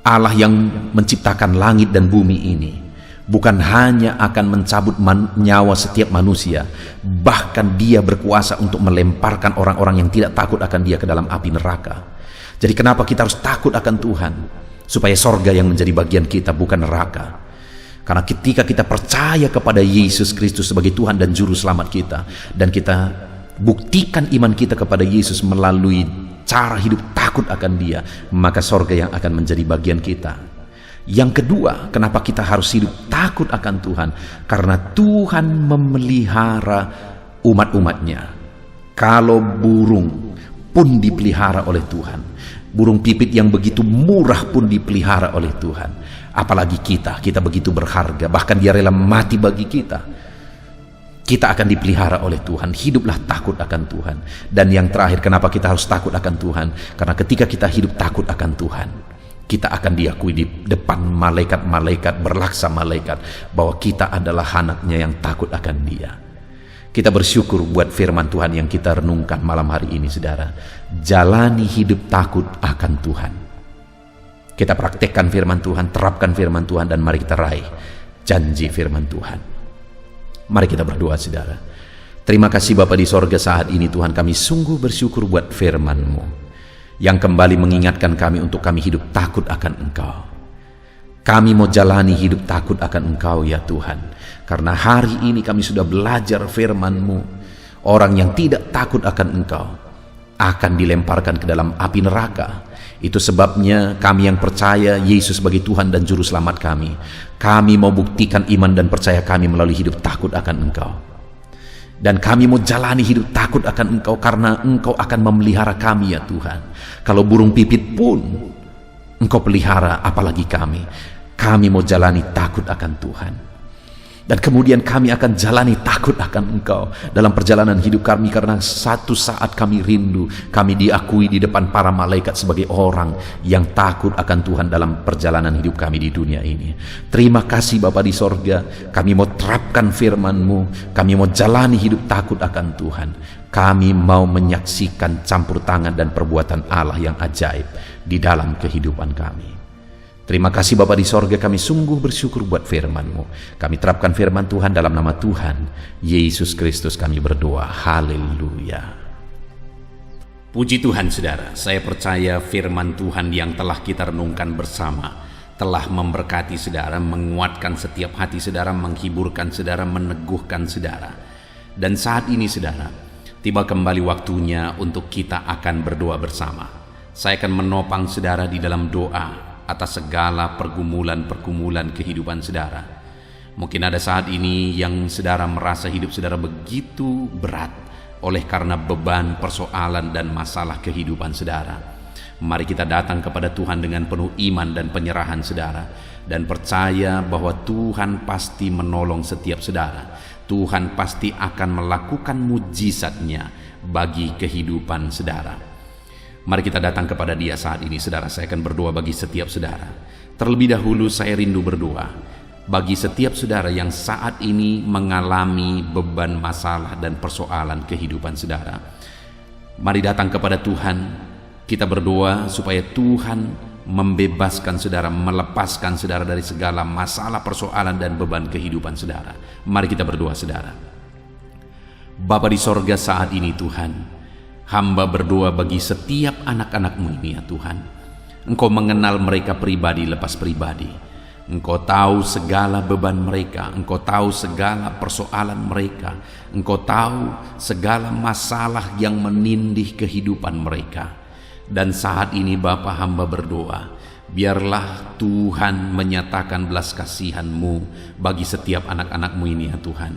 Allah yang menciptakan langit dan bumi ini, bukan hanya akan mencabut nyawa setiap manusia, bahkan Dia berkuasa untuk melemparkan orang-orang yang tidak takut akan Dia ke dalam api neraka. Jadi kenapa kita harus takut akan Tuhan? Supaya sorga yang menjadi bagian kita, bukan neraka. Karena ketika kita percaya kepada Yesus Kristus sebagai Tuhan dan Juru Selamat kita, dan kita buktikan iman kita kepada Yesus melalui cara hidup takut akan Dia, maka sorga yang akan menjadi bagian kita. Yang kedua, kenapa kita harus hidup takut akan Tuhan? Karena Tuhan memelihara umat-umatnya. Kalau burung pun dipelihara oleh Tuhan, burung pipit yang begitu murah pun dipelihara oleh Tuhan, apalagi kita begitu berharga, bahkan Dia rela mati bagi kita. Kita akan dipelihara oleh Tuhan. Hiduplah takut akan Tuhan. Dan yang terakhir, kenapa kita harus takut akan Tuhan? Karena ketika kita hidup takut akan Tuhan, kita akan diakui di depan malaikat-malaikat, berlaksa malaikat, bahwa kita adalah anak-Nya yang takut akan Dia. Kita bersyukur buat firman Tuhan yang kita renungkan malam hari ini saudara. Jalani hidup takut akan Tuhan. Kita praktekkan firman Tuhan, terapkan firman Tuhan, dan mari kita raih janji firman Tuhan. Mari kita berdoa saudara. Terima kasih Bapa di sorga, saat ini Tuhan kami sungguh bersyukur buat firman-Mu yang kembali mengingatkan kami untuk kami hidup takut akan Engkau. Kami mau jalani hidup takut akan Engkau ya Tuhan. Karena hari ini kami sudah belajar firman-Mu. Orang yang tidak takut akan Engkau akan dilemparkan ke dalam api neraka. Itu sebabnya kami yang percaya Yesus sebagai Tuhan dan Juru Selamat kami, kami mau buktikan iman dan percaya kami melalui hidup takut akan Engkau. Dan kami mau jalani hidup takut akan Engkau karena Engkau akan memelihara kami ya Tuhan. Kalau burung pipit pun Engkau pelihara, apalagi kami. Kami mau jalani takut akan Tuhan. Dan kemudian kami akan jalani takut akan Engkau dalam perjalanan hidup kami, karena satu saat kami rindu kami diakui di depan para malaikat sebagai orang yang takut akan Tuhan dalam perjalanan hidup kami di dunia ini. Terima kasih Bapa di sorga, kami mau terapkan firman-Mu, kami mau jalani hidup takut akan Tuhan. Kami mau menyaksikan campur tangan dan perbuatan Allah yang ajaib di dalam kehidupan kami. Terima kasih Bapa di sorga, kami sungguh bersyukur buat firman-Mu. Kami terapkan firman Tuhan dalam nama Tuhan Yesus Kristus kami berdoa. Haleluya. Puji Tuhan saudara, saya percaya firman Tuhan yang telah kita renungkan bersama telah memberkati saudara, menguatkan setiap hati saudara, menghiburkan saudara, meneguhkan saudara. Dan saat ini saudara, tiba kembali waktunya untuk kita akan berdoa bersama. Saya akan menopang saudara di dalam doa atas segala pergumulan-pergumulan kehidupan saudara. Mungkin ada saat ini yang saudara merasa hidup saudara begitu berat oleh karena beban, persoalan, dan masalah kehidupan saudara. Mari kita datang kepada Tuhan dengan penuh iman dan penyerahan saudara, dan percaya bahwa Tuhan pasti menolong setiap saudara. Tuhan pasti akan melakukan mujizatnya bagi kehidupan saudara. Mari kita datang kepada Dia saat ini, saudara. Saya akan berdoa bagi setiap saudara. Terlebih dahulu saya rindu berdoa bagi setiap saudara yang saat ini mengalami beban, masalah, dan persoalan kehidupan saudara. Mari datang kepada Tuhan. Kita berdoa supaya Tuhan membebaskan saudara, melepaskan saudara dari segala masalah, persoalan, dan beban kehidupan saudara. Mari kita berdoa, saudara. Bapa di sorga, saat ini Tuhan, hamba berdoa bagi setiap anak-anak-Mu ini ya Tuhan. Engkau mengenal mereka pribadi lepas pribadi. Engkau tahu segala beban mereka, Engkau tahu segala persoalan mereka, Engkau tahu segala masalah yang menindih kehidupan mereka. Dan saat ini Bapa, hamba berdoa, biarlah Tuhan menyatakan belas kasihan-Mu bagi setiap anak-anak-Mu ini ya Tuhan.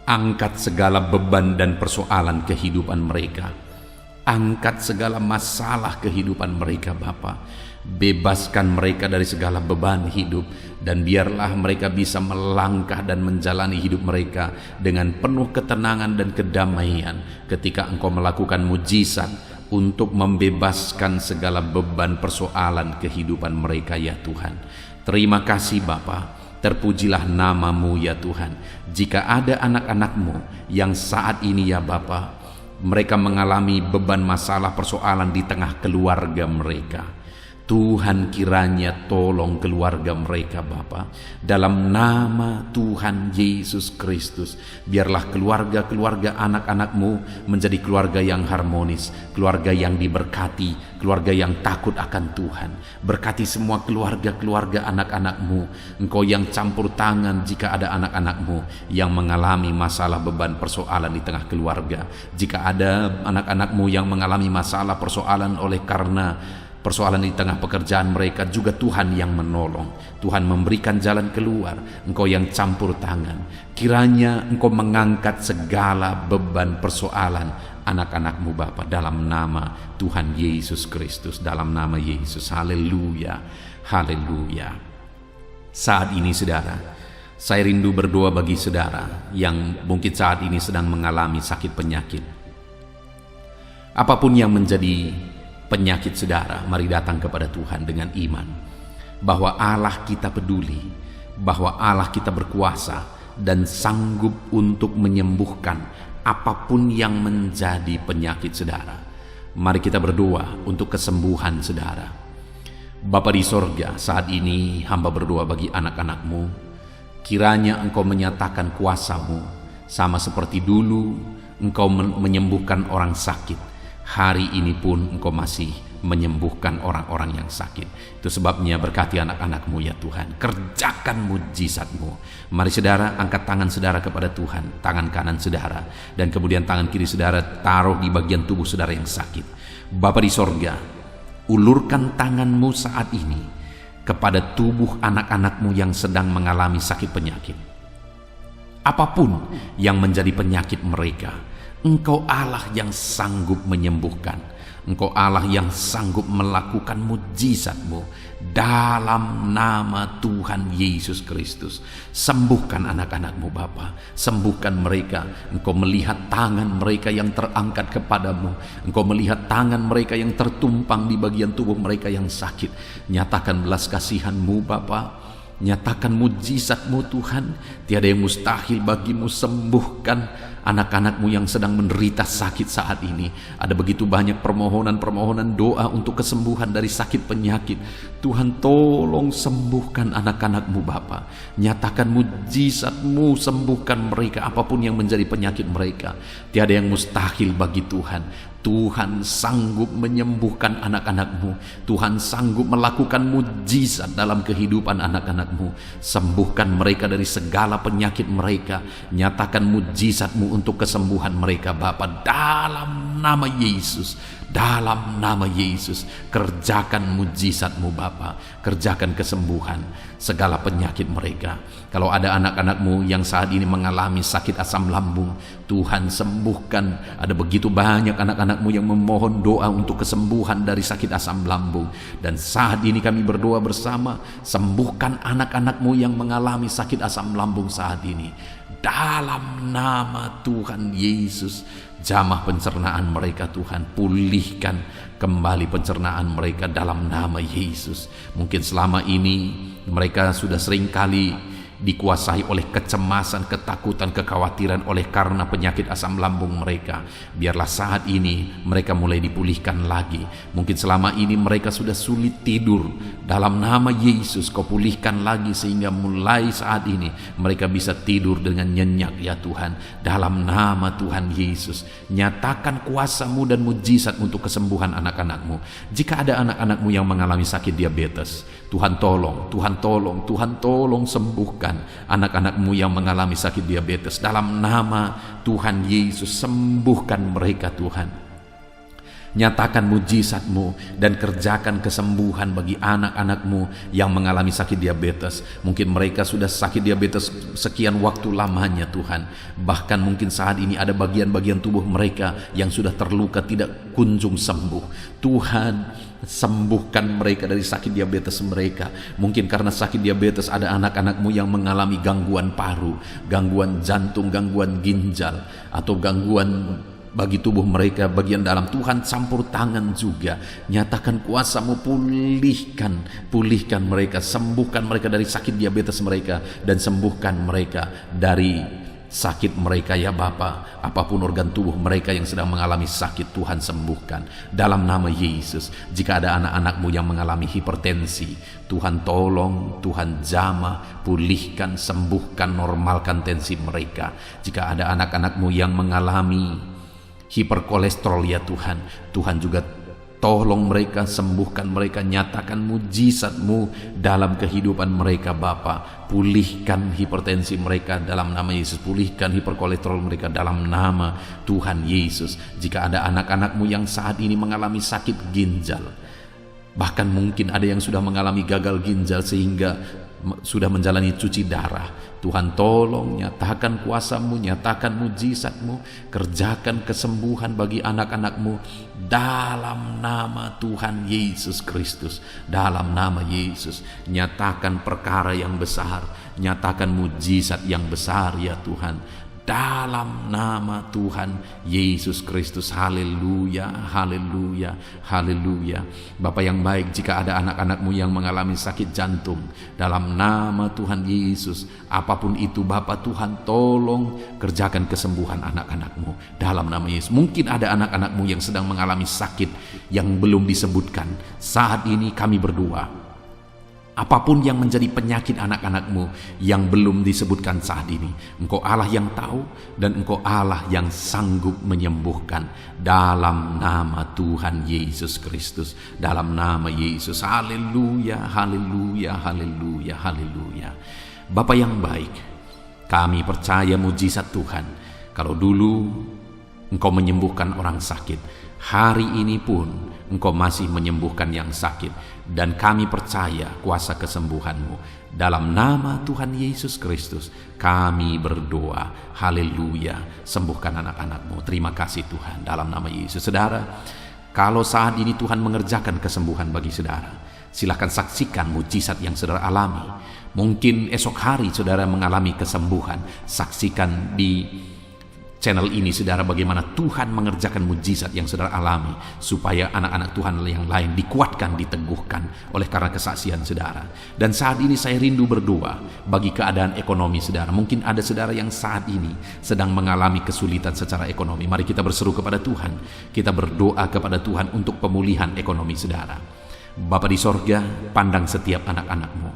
Angkat segala beban dan persoalan kehidupan mereka. Angkat segala masalah kehidupan mereka Bapa. Bebaskan mereka dari segala beban hidup, dan biarlah mereka bisa melangkah dan menjalani hidup mereka dengan penuh ketenangan dan kedamaian ketika Engkau melakukan mujizat untuk membebaskan segala beban persoalan kehidupan mereka ya Tuhan. Terima kasih Bapa, terpujilah nama-Mu ya Tuhan. Jika ada anak-anak-Mu yang saat ini ya Bapa, mereka mengalami beban, masalah, persoalan di tengah keluarga mereka, Tuhan kiranya tolong keluarga mereka Bapa. Dalam nama Tuhan Yesus Kristus, biarlah keluarga-keluarga anak-anak-Mu menjadi keluarga yang harmonis, keluarga yang diberkati, keluarga yang takut akan Tuhan. Berkati semua keluarga-keluarga anak-anak-Mu. Engkau yang campur tangan jika ada anak-anak-Mu yang mengalami masalah, beban, persoalan di tengah keluarga. Jika ada anak-anak-Mu yang mengalami masalah, persoalan oleh karena persoalan di tengah pekerjaan mereka, juga Tuhan yang menolong. Tuhan memberikan jalan keluar. Engkau yang campur tangan. Kiranya Engkau mengangkat segala beban persoalan anak-anak-Mu Bapa, dalam nama Tuhan Yesus Kristus, dalam nama Yesus. Haleluya, haleluya. Saat ini saudara, saya rindu berdoa bagi saudara yang mungkin saat ini sedang mengalami sakit penyakit. Apapun yang menjadi penyakit saudara, mari datang kepada Tuhan dengan iman bahwa Allah kita peduli, bahwa Allah kita berkuasa dan sanggup untuk menyembuhkan apapun yang menjadi penyakit saudara. Mari kita berdoa untuk kesembuhan saudara. Bapa di sorga, saat ini hamba berdoa bagi anak-anak-Mu. Kiranya Engkau menyatakan kuasa-Mu, sama seperti dulu Engkau menyembuhkan orang sakit. Hari ini pun Engkau masih menyembuhkan orang-orang yang sakit. Itu sebabnya berkati anak-anak-Mu ya Tuhan. Kerjakan mujizat-Mu. Mari saudara, angkat tangan saudara kepada Tuhan. Tangan kanan saudara, dan kemudian tangan kiri saudara taruh di bagian tubuh saudara yang sakit. Bapa di sorga, ulurkan tangan-Mu saat ini kepada tubuh anak-anak-Mu yang sedang mengalami sakit penyakit. Apapun yang menjadi penyakit mereka, Engkau Allah yang sanggup menyembuhkan. Engkau Allah yang sanggup melakukan mujizat-Mu dalam nama Tuhan Yesus Kristus. Sembuhkan anak-anak-Mu Bapa, sembuhkan mereka. Engkau melihat tangan mereka yang terangkat kepadamu. Engkau melihat tangan mereka yang tertumpang di bagian tubuh mereka yang sakit. Nyatakan belas kasihan-Mu Bapa, nyatakan mujizat-Mu Tuhan. Tiada yang mustahil bagi-Mu. Sembuhkan anak-anak-Mu yang sedang menderita sakit saat ini. Ada begitu banyak permohonan-permohonan doa untuk kesembuhan dari sakit penyakit. Tuhan tolong sembuhkan anak-anak-Mu Bapa. Nyatakan mujizat-Mu, sembuhkan mereka apapun yang menjadi penyakit mereka. Tiada yang mustahil bagi Tuhan. Tuhan sanggup menyembuhkan anak-anak-Mu. Tuhan sanggup melakukan mujizat dalam kehidupan anak-anak-Mu. Sembuhkan mereka dari segala penyakit mereka. Nyatakan mujizat-Mu untuk kesembuhan mereka Bapa, dalam nama Yesus, dalam nama Yesus. Kerjakan mujizat-Mu Bapa, kerjakan kesembuhan segala penyakit mereka. Kalau ada anak-anak-Mu yang saat ini mengalami sakit asam lambung, Tuhan sembuhkan. Ada begitu banyak anak-anak-Mu yang memohon doa untuk kesembuhan dari sakit asam lambung. Dan saat ini kami berdoa bersama, sembuhkan anak-anak-Mu yang mengalami sakit asam lambung saat ini. Dalam nama Tuhan Yesus, jamah pencernaan mereka Tuhan, pulihkan kembali pencernaan mereka dalam nama Yesus. Mungkin selama ini mereka sudah seringkali dikuasai oleh kecemasan, ketakutan, kekhawatiran oleh karena penyakit asam lambung mereka. Biarlah saat ini mereka mulai dipulihkan lagi. Mungkin selama ini mereka sudah sulit tidur. Dalam nama Yesus, Kau pulihkan lagi sehingga mulai saat ini mereka bisa tidur dengan nyenyak ya Tuhan. Dalam nama Tuhan Yesus, nyatakan kuasa-Mu dan mujizat untuk kesembuhan anak-anak-Mu. Jika ada anak-anak-Mu yang mengalami sakit diabetes, Tuhan tolong, Tuhan tolong, Tuhan tolong sembuhkan anak-anak-Mu yang mengalami sakit diabetes. Dalam nama Tuhan Yesus, sembuhkan mereka Tuhan. Nyatakan mujizat-Mu dan kerjakan kesembuhan bagi anak-anak-Mu yang mengalami sakit diabetes. Mungkin mereka sudah sakit diabetes sekian waktu lamanya Tuhan. Bahkan mungkin saat ini ada bagian-bagian tubuh mereka yang sudah terluka tidak kunjung sembuh. Tuhan, sembuhkan mereka dari sakit diabetes mereka. Mungkin karena sakit diabetes ada anak-anak-Mu yang mengalami gangguan paru, gangguan jantung, gangguan ginjal, atau gangguan bagi tubuh mereka bagian dalam. Tuhan campur tangan juga, nyatakan kuasa-Mu, pulihkan mereka, sembuhkan mereka dari sakit diabetes mereka, dan sembuhkan mereka dari sakit mereka ya Bapa. Apapun organ tubuh mereka yang sedang mengalami sakit, Tuhan sembuhkan dalam nama Yesus. Jika ada anak-anak-Mu yang mengalami hipertensi, Tuhan tolong, Tuhan jamah, pulihkan, sembuhkan, normalkan tensi mereka. Jika ada anak-anak-Mu yang mengalami hiperkolesterol ya Tuhan, Tuhan juga tolong mereka, sembuhkan mereka, nyatakan mujizat-Mu dalam kehidupan mereka Bapa. Pulihkan hipertensi mereka dalam nama Yesus, pulihkan hiperkolesterol mereka dalam nama Tuhan Yesus. Jika ada anak-anak-Mu yang saat ini mengalami sakit ginjal, bahkan mungkin ada yang sudah mengalami gagal ginjal sehingga sudah menjalani cuci darah, Tuhan tolong, nyatakan kuasa-Mu, nyatakan mujizat-Mu, kerjakan kesembuhan bagi anak-anak-Mu dalam nama Tuhan Yesus Kristus. Dalam nama Yesus, nyatakan perkara yang besar, nyatakan mujizat yang besar ya Tuhan. Dalam nama Tuhan Yesus Kristus. Haleluya, haleluya, haleluya. Bapa yang baik, jika ada anak-anak-Mu yang mengalami sakit jantung, dalam nama Tuhan Yesus, apapun itu Bapa, Tuhan tolong kerjakan kesembuhan anak-anak-Mu dalam nama Yesus. Mungkin ada anak-anak-Mu yang sedang mengalami sakit yang belum disebutkan. Saat ini kami berdoa, apapun yang menjadi penyakit anak-anak-Mu yang belum disebutkan saat ini, Engkau Allah yang tahu dan Engkau Allah yang sanggup menyembuhkan dalam nama Tuhan Yesus Kristus. Dalam nama Yesus. Haleluya, haleluya, haleluya, haleluya. Bapa yang baik, kami percaya mujizat Tuhan. Kalau dulu Engkau menyembuhkan orang sakit, hari ini pun Engkau masih menyembuhkan yang sakit. Dan kami percaya kuasa kesembuhan-Mu. Dalam nama Tuhan Yesus Kristus kami berdoa. Haleluya. Sembuhkan anak-anak-Mu. Terima kasih Tuhan. Dalam nama Yesus. Saudara, kalau saat ini Tuhan mengerjakan kesembuhan bagi saudara, silakan saksikan mujizat yang saudara alami. Mungkin esok hari saudara mengalami kesembuhan. Saksikan di channel ini saudara bagaimana Tuhan mengerjakan mujizat yang saudara alami, supaya anak-anak Tuhan yang lain dikuatkan, diteguhkan oleh karena kesaksian saudara. Dan saat ini saya rindu berdoa bagi keadaan ekonomi saudara. Mungkin ada saudara yang saat ini sedang mengalami kesulitan secara ekonomi. Mari kita berseru kepada Tuhan, kita berdoa kepada Tuhan untuk pemulihan ekonomi saudara. Bapa di sorga, pandang setiap anak-anak-Mu.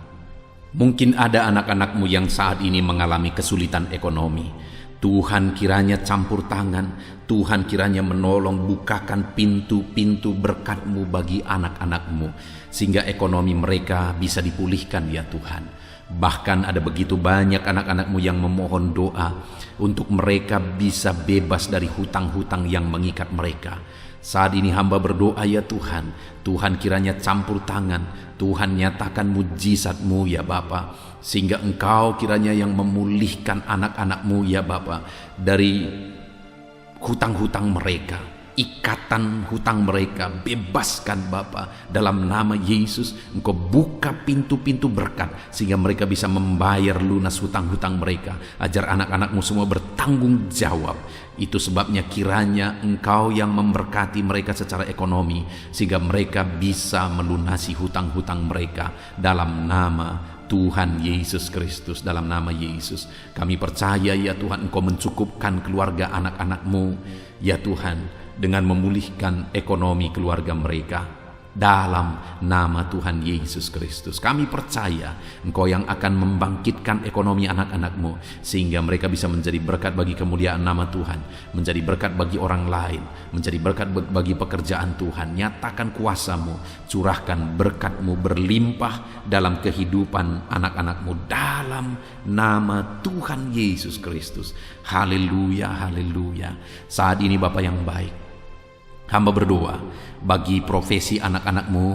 Mungkin ada anak-anak-Mu yang saat ini mengalami kesulitan ekonomi. Tuhan kiranya campur tangan, Tuhan kiranya menolong, bukakan pintu-pintu berkat-Mu bagi anak-anak-Mu, sehingga ekonomi mereka bisa dipulihkan ya Tuhan. Bahkan ada begitu banyak anak-anak-Mu yang memohon doa untuk mereka bisa bebas dari hutang-hutang yang mengikat mereka. Saat ini hamba berdoa ya Tuhan, Tuhan kiranya campur tangan, Tuhan nyatakan mujizat-Mu ya Bapa, sehingga Engkau kiranya yang memulihkan anak-anak-Mu ya Bapa dari hutang-hutang mereka, ikatan hutang mereka, bebaskan Bapa dalam nama Yesus. Engkau buka pintu-pintu berkat sehingga mereka bisa membayar lunas hutang-hutang mereka, ajar anak-anak-Mu semua bertanggung jawab. Itu sebabnya kiranya Engkau yang memberkati mereka secara ekonomi sehingga mereka bisa melunasi hutang-hutang mereka dalam nama Tuhan Yesus Kristus. Dalam nama Yesus kami percaya ya Tuhan, Engkau mencukupkan keluarga anak-anak-Mu ya Tuhan dengan memulihkan ekonomi keluarga mereka dalam nama Tuhan Yesus Kristus. Kami percaya Engkau yang akan membangkitkan ekonomi anak-anak-Mu sehingga mereka bisa menjadi berkat bagi kemuliaan nama Tuhan, menjadi berkat bagi orang lain, menjadi berkat bagi pekerjaan Tuhan. Nyatakan kuasa-Mu, curahkan berkat-Mu berlimpah dalam kehidupan anak-anak-Mu dalam nama Tuhan Yesus Kristus. Haleluya, haleluya. Saat ini Bapa yang baik, hamba berdoa bagi profesi anak-anak-Mu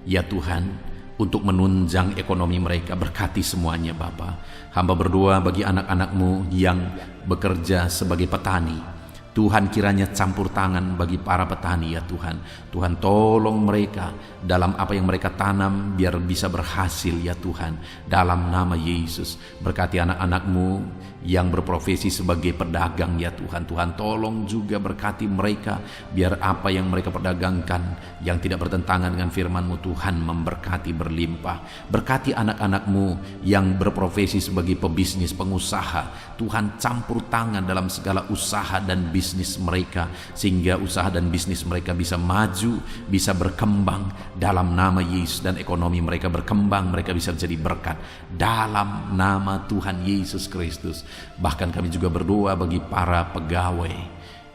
ya Tuhan, untuk menunjang ekonomi mereka. Berkati semuanya Bapa. Hamba berdoa bagi anak-anak-Mu yang bekerja sebagai petani. Tuhan kiranya campur tangan bagi para petani ya Tuhan. Tuhan tolong mereka dalam apa yang mereka tanam biar bisa berhasil ya Tuhan. Dalam nama Yesus, berkati anak-anak-Mu yang berprofesi sebagai pedagang ya Tuhan. Tuhan tolong juga berkati mereka biar apa yang mereka perdagangkan yang tidak bertentangan dengan firman-Mu Tuhan memberkati berlimpah. Berkati anak-anak-Mu yang berprofesi sebagai pebisnis, pengusaha. Tuhan campur tangan dalam segala usaha dan bisnis mereka sehingga usaha dan bisnis mereka bisa maju, bisa berkembang dalam nama Yesus, dan ekonomi mereka berkembang, mereka bisa menjadi berkat dalam nama Tuhan Yesus Kristus. Bahkan kami juga berdoa bagi para pegawai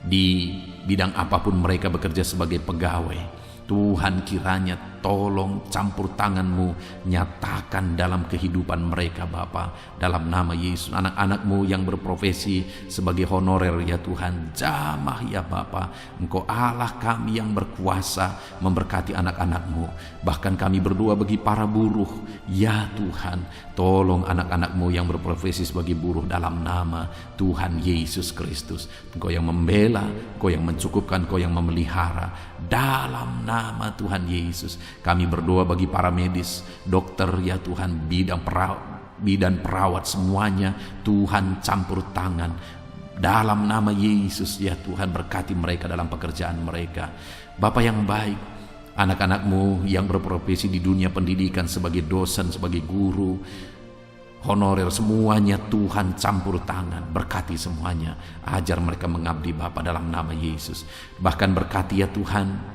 di bidang apapun mereka bekerja sebagai pegawai. Tuhan kiranya tolong campur tangan-Mu nyatakan dalam kehidupan mereka Bapa, dalam nama Yesus. Anak-anak-Mu yang berprofesi sebagai honorer ya Tuhan, jamah ya Bapa. Engkau Allah kami yang berkuasa memberkati anak-anak-Mu. Bahkan kami berdoa bagi para buruh ya Tuhan, tolong anak-anak-Mu yang berprofesi sebagai buruh dalam nama Tuhan Yesus Kristus. Engkau yang membela, Engkau yang mencukupkan, Engkau yang memelihara dalam nama Tuhan Yesus. Kami berdoa bagi para medis, dokter ya Tuhan, bidan perawat semuanya, Tuhan campur tangan dalam nama Yesus ya Tuhan. Berkati mereka dalam pekerjaan mereka. Bapa yang baik, anak-anak-Mu yang berprofesi di dunia pendidikan sebagai dosen, sebagai guru, honorer, semuanya Tuhan campur tangan, berkati semuanya, ajar mereka mengabdi Bapa dalam nama Yesus. Bahkan berkati ya Tuhan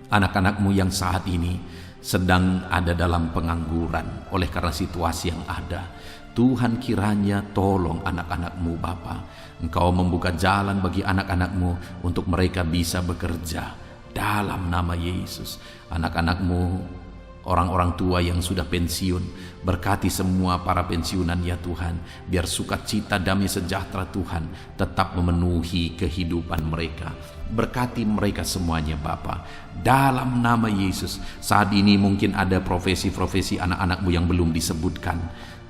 anak-anak-Mu yang saat ini sedang ada dalam pengangguran oleh karena situasi yang ada. Tuhan kiranya tolong anak-anak-Mu Bapa. Engkau membuka jalan bagi anak-anak-Mu untuk mereka bisa bekerja dalam nama Yesus. Anak-anak-Mu, orang-orang tua yang sudah pensiun, berkati semua para pensiunan ya Tuhan, biar sukacita damai sejahtera Tuhan tetap memenuhi kehidupan mereka. Berkati mereka semuanya Bapa, dalam nama Yesus. Saat ini mungkin ada profesi-profesi anak-anak-Mu yang belum disebutkan.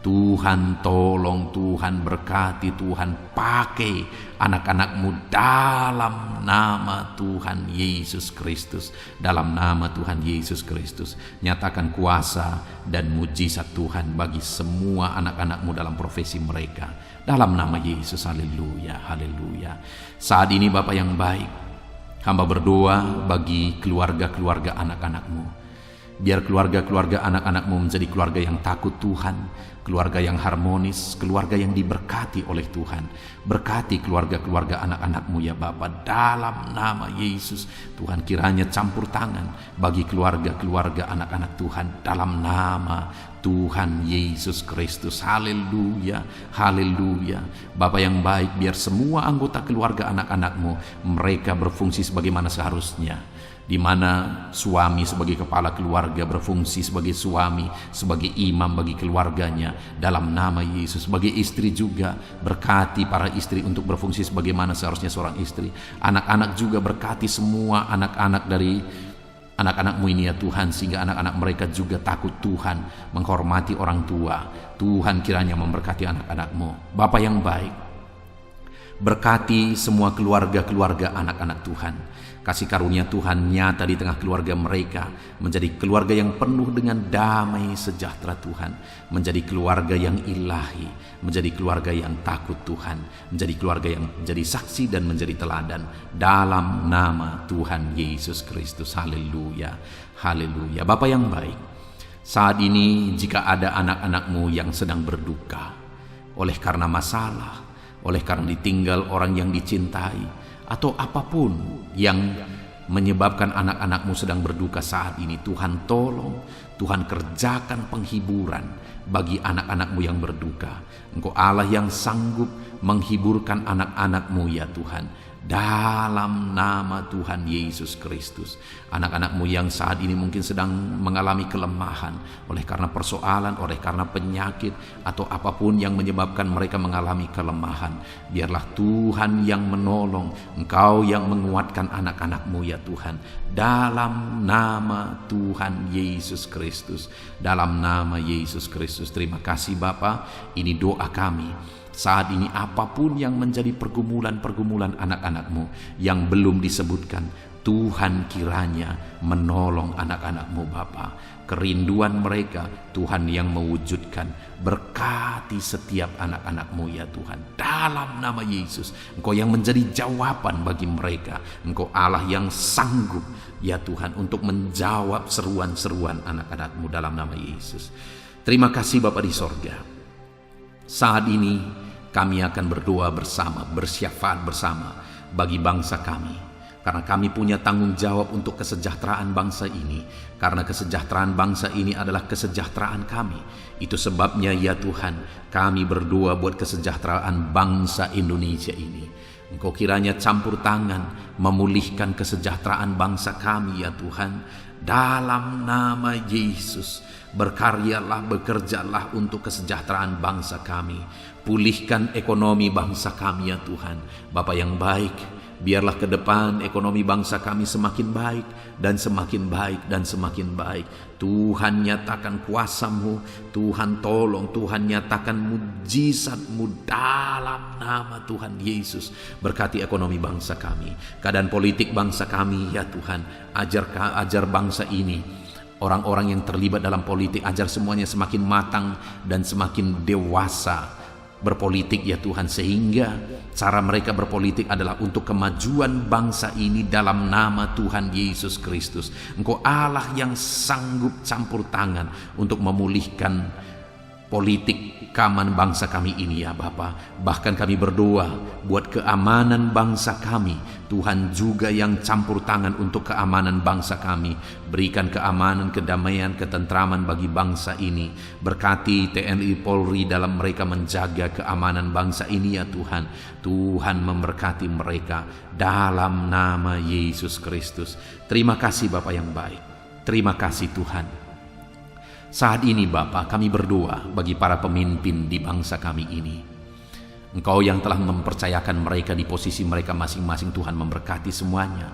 Tuhan tolong, Tuhan berkati, Tuhan pakai anak-anak-Mu dalam nama Tuhan Yesus Kristus. Dalam nama Tuhan Yesus Kristus, nyatakan kuasa dan mujizat Tuhan bagi semua anak-anak-Mu dalam profesi mereka, dalam nama Yesus. Haleluya, haleluya. Saat ini Bapa yang baik, hamba berdoa bagi keluarga-keluarga anak-anak-Mu. Biar keluarga-keluarga anak-anak-Mu menjadi keluarga yang takut Tuhan, keluarga yang harmonis, keluarga yang diberkati oleh Tuhan. Berkati keluarga-keluarga anak-anak-Mu ya Bapa, dalam nama Yesus. Tuhan kiranya campur tangan bagi keluarga-keluarga anak-anak Tuhan dalam nama Tuhan Yesus Kristus. Haleluya, haleluya. Bapa yang baik, biar semua anggota keluarga anak-anak-Mu mereka berfungsi sebagaimana seharusnya. di mana suami sebagai kepala keluarga berfungsi sebagai suami, sebagai imam bagi keluarganya dalam nama Yesus. Sebagai istri juga berkati para istri untuk berfungsi sebagaimana seharusnya seorang istri. Anak-anak juga berkati semua anak-anak dari anak-anak-Mu ini ya Tuhan, sehingga anak-anak mereka juga takut Tuhan, menghormati orang tua. Tuhan kiranya memberkati anak-anak-Mu. Bapa yang baik, berkati semua keluarga-keluarga anak-anak Tuhan. Kasih karunia Tuhan nyata di tengah keluarga mereka, menjadi keluarga yang penuh dengan damai sejahtera Tuhan, menjadi keluarga yang ilahi, menjadi keluarga yang takut Tuhan, menjadi keluarga yang menjadi saksi dan menjadi teladan dalam nama Tuhan Yesus Kristus. Haleluya, haleluya. Bapa yang baik, saat ini jika ada anak-anak-Mu yang sedang berduka oleh karena masalah, oleh karena ditinggal orang yang dicintai, atau apapun yang menyebabkan anak-anak-Mu sedang berduka saat ini, Tuhan tolong, Tuhan kerjakan penghiburan bagi anak-anak-Mu yang berduka. Engkau Allah yang sanggup menghiburkan anak-anak-Mu ya Tuhan, dalam nama Tuhan Yesus Kristus. Anak-anak-Mu yang saat ini mungkin sedang mengalami kelemahan oleh karena persoalan, oleh karena penyakit, atau apapun yang menyebabkan mereka mengalami kelemahan, biarlah Tuhan yang menolong, Engkau yang menguatkan anak-anak-Mu ya Tuhan, dalam nama Tuhan Yesus Kristus, dalam nama Yesus Kristus. Terima kasih Bapa, ini doa kami. Saat ini apapun yang menjadi pergumulan-pergumulan anak-anak-Mu yang belum disebutkan, Tuhan kiranya menolong anak-anak-Mu Bapa. Kerinduan mereka Tuhan yang mewujudkan. Berkati setiap anak-anak-Mu ya Tuhan, dalam nama Yesus. Engkau yang menjadi jawaban bagi mereka. Engkau Allah yang sanggup ya Tuhan untuk menjawab seruan-seruan anak-anak-Mu dalam nama Yesus. Terima kasih Bapa di sorga. Saat ini kami akan berdoa bersama, bersyafaat bersama bagi bangsa kami. Karena kami punya tanggung jawab untuk kesejahteraan bangsa ini. Karena kesejahteraan bangsa ini adalah kesejahteraan kami. Itu sebabnya ya Tuhan, kami berdoa buat kesejahteraan bangsa Indonesia ini. Engkau kiranya campur tangan memulihkan kesejahteraan bangsa kami ya Tuhan, dalam nama Yesus. Berkaryalah, bekerjalah untuk kesejahteraan bangsa kami. Pulihkan ekonomi bangsa kami ya Tuhan. Bapa yang baik, biarlah ke depan ekonomi bangsa kami semakin baik dan semakin baik dan semakin baik. Tuhan nyatakan kuasa-Mu, Tuhan tolong, Tuhan nyatakan mujizat-Mu dalam nama Tuhan Yesus. Berkati ekonomi bangsa kami, keadaan politik bangsa kami ya Tuhan. Ajar bangsa ini, orang-orang yang terlibat dalam politik, ajar semuanya semakin matang dan semakin dewasa berpolitik ya Tuhan, sehingga cara mereka berpolitik adalah untuk kemajuan bangsa ini dalam nama Tuhan Yesus Kristus. Engkau Allah yang sanggup campur tangan untuk memulihkan politik keamanan bangsa kami ini ya Bapa. Bahkan kami berdoa buat keamanan bangsa kami. Tuhan juga yang campur tangan untuk keamanan bangsa kami. Berikan keamanan, kedamaian, ketentraman bagi bangsa ini. Berkati TNI Polri dalam mereka menjaga keamanan bangsa ini ya Tuhan. Tuhan memberkati mereka dalam nama Yesus Kristus. Terima kasih Bapa yang baik. Terima kasih Tuhan. Saat ini Bapa, kami berdoa bagi para pemimpin di bangsa kami ini. Engkau yang telah mempercayakan mereka di posisi mereka masing-masing, Tuhan memberkati semuanya.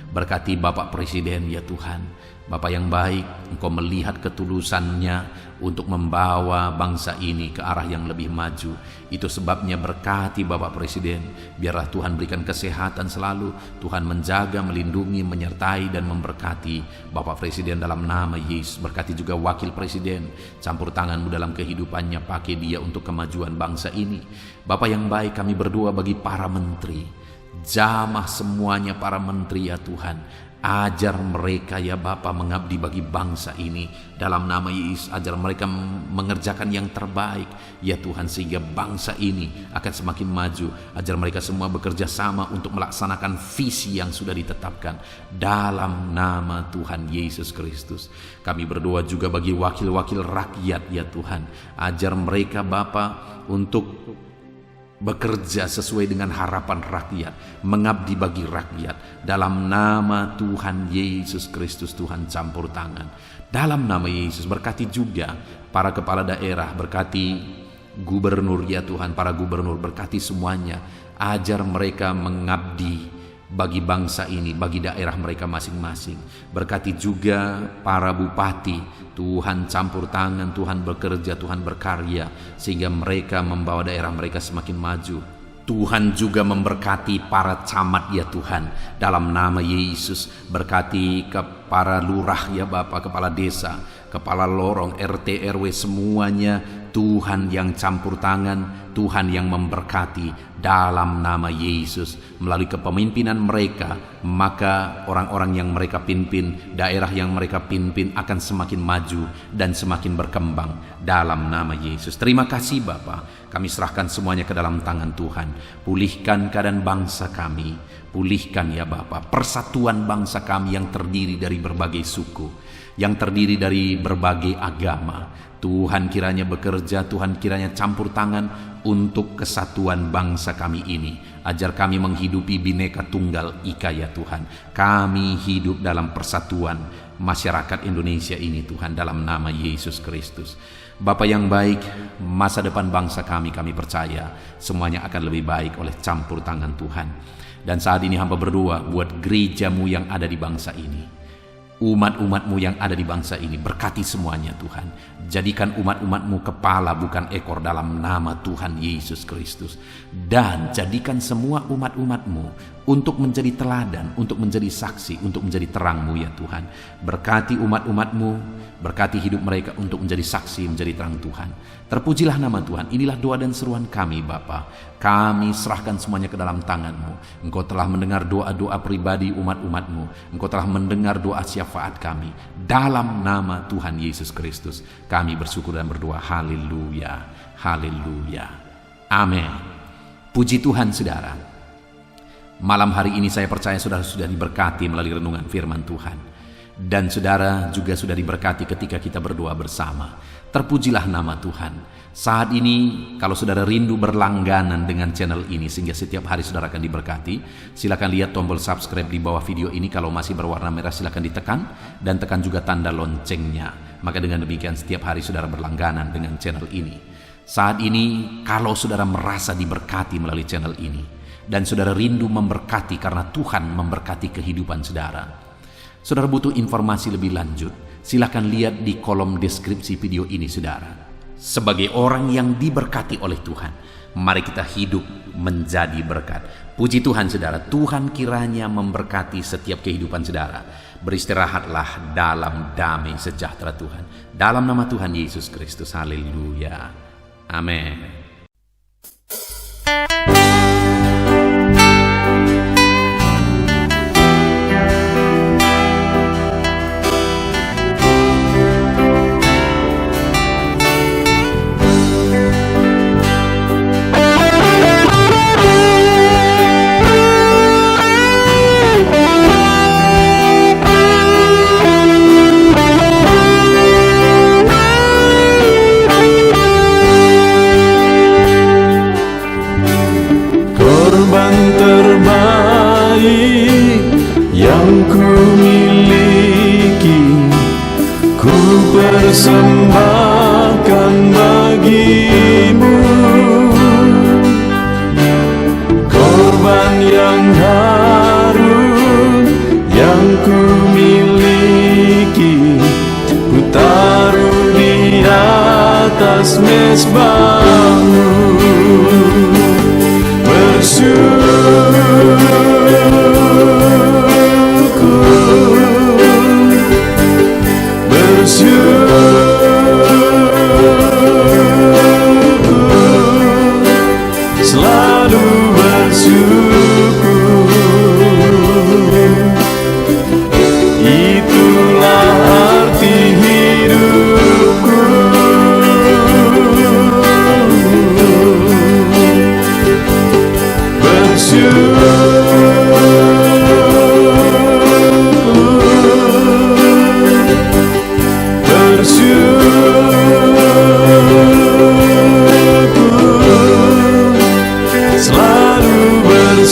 Berkati Bapak Presiden ya Tuhan. Bapak yang baik, Engkau melihat ketulusannya untuk membawa bangsa ini ke arah yang lebih maju. Itu sebabnya berkati Bapak Presiden. Biarlah Tuhan berikan kesehatan selalu. Tuhan menjaga, melindungi, menyertai dan memberkati Bapak Presiden dalam nama Yesus. Berkati juga Wakil Presiden. Campur tangan-Mu dalam kehidupannya. Pakai dia untuk kemajuan bangsa ini. Bapak yang baik, kami berdoa bagi para menteri. Jamah semuanya para menteri ya Tuhan. Ajar mereka ya Bapa mengabdi bagi bangsa ini dalam nama Yesus. Ajar mereka mengerjakan yang terbaik ya Tuhan, sehingga bangsa ini akan semakin maju. Ajar mereka semua bekerja sama untuk melaksanakan visi yang sudah ditetapkan dalam nama Tuhan Yesus Kristus. Kami berdoa juga bagi wakil-wakil rakyat ya Tuhan. Ajar mereka Bapa untuk bekerja sesuai dengan harapan rakyat, mengabdi bagi rakyat. Dalam nama Tuhan Yesus Kristus, Tuhan campur tangan. Dalam nama Yesus, berkati juga para kepala daerah, berkati gubernur ya Tuhan, para gubernur, berkati semuanya. Ajar mereka mengabdi bagi bangsa ini, bagi daerah mereka masing-masing. Berkati juga para bupati, Tuhan campur tangan, Tuhan bekerja, Tuhan berkarya, sehingga mereka membawa daerah mereka semakin maju. Tuhan juga memberkati para camat ya Tuhan, dalam nama Yesus. Berkati ke para lurah ya Bapak, kepala desa, kepala lorong, RT, RW, semuanya Tuhan yang campur tangan, Tuhan yang memberkati dalam nama Yesus. Melalui kepemimpinan mereka, maka orang-orang yang mereka pimpin, daerah yang mereka pimpin akan semakin maju dan semakin berkembang dalam nama Yesus. Terima kasih Bapa, kami serahkan semuanya ke dalam tangan Tuhan. Pulihkan keadaan bangsa kami, pulihkan ya Bapa persatuan bangsa kami yang terdiri dari berbagai suku, yang terdiri dari berbagai agama. Tuhan kiranya bekerja, Tuhan kiranya campur tangan untuk kesatuan bangsa kami ini. Ajar kami menghidupi Bhinneka Tunggal Ika ya Tuhan. Kami hidup dalam persatuan masyarakat Indonesia ini Tuhan, dalam nama Yesus Kristus. Bapa yang baik, masa depan bangsa kami percaya semuanya akan lebih baik oleh campur tangan Tuhan. Dan saat ini hamba berdoa buat gerejamu yang ada di bangsa ini, umat-umatmu yang ada di bangsa ini, berkati semuanya Tuhan. Jadikan umat-umatmu kepala bukan ekor, dalam nama Tuhan Yesus Kristus. Dan jadikan semua umat-umatmu untuk menjadi teladan, untuk menjadi saksi, untuk menjadi terangmu ya Tuhan. Berkati umat-umatmu, berkati hidup mereka untuk menjadi saksi, menjadi terang Tuhan. Terpujilah nama Tuhan. Inilah doa dan seruan kami Bapa. Kami serahkan semuanya ke dalam tangan-Mu. Engkau telah mendengar doa-doa pribadi umat-umatmu. Engkau telah mendengar doa syafaat kami. Dalam nama Tuhan Yesus Kristus, kami bersyukur dan berdoa. Haleluya, haleluya, amin. Puji Tuhan saudara. Malam hari ini saya percaya saudara sudah diberkati melalui renungan firman Tuhan. Dan saudara juga sudah diberkati ketika kita berdoa bersama. Terpujilah nama Tuhan. Saat ini kalau saudara rindu berlangganan dengan channel ini sehingga setiap hari saudara akan diberkati, silakan lihat tombol subscribe di bawah video ini. Kalau masih berwarna merah silakan ditekan, dan tekan juga tanda loncengnya. Maka dengan demikian setiap hari saudara berlangganan dengan channel ini. Saat ini kalau saudara merasa diberkati melalui channel ini, dan saudara rindu memberkati karena Tuhan memberkati kehidupan saudara, saudara butuh informasi lebih lanjut, silakan lihat di kolom deskripsi video ini saudara. Sebagai orang yang diberkati oleh Tuhan, mari kita hidup menjadi berkat. Puji Tuhan saudara, Tuhan kiranya memberkati setiap kehidupan saudara. Beristirahatlah dalam damai sejahtera Tuhan. Dalam nama Tuhan Yesus Kristus, haleluya, amin. Terbaik yang ku miliki, ku persembahkan bagimu. Korban yang harum yang ku miliki, ku taruh di atas mezbahmu. Selalu bersyukur, itulah arti hidupku.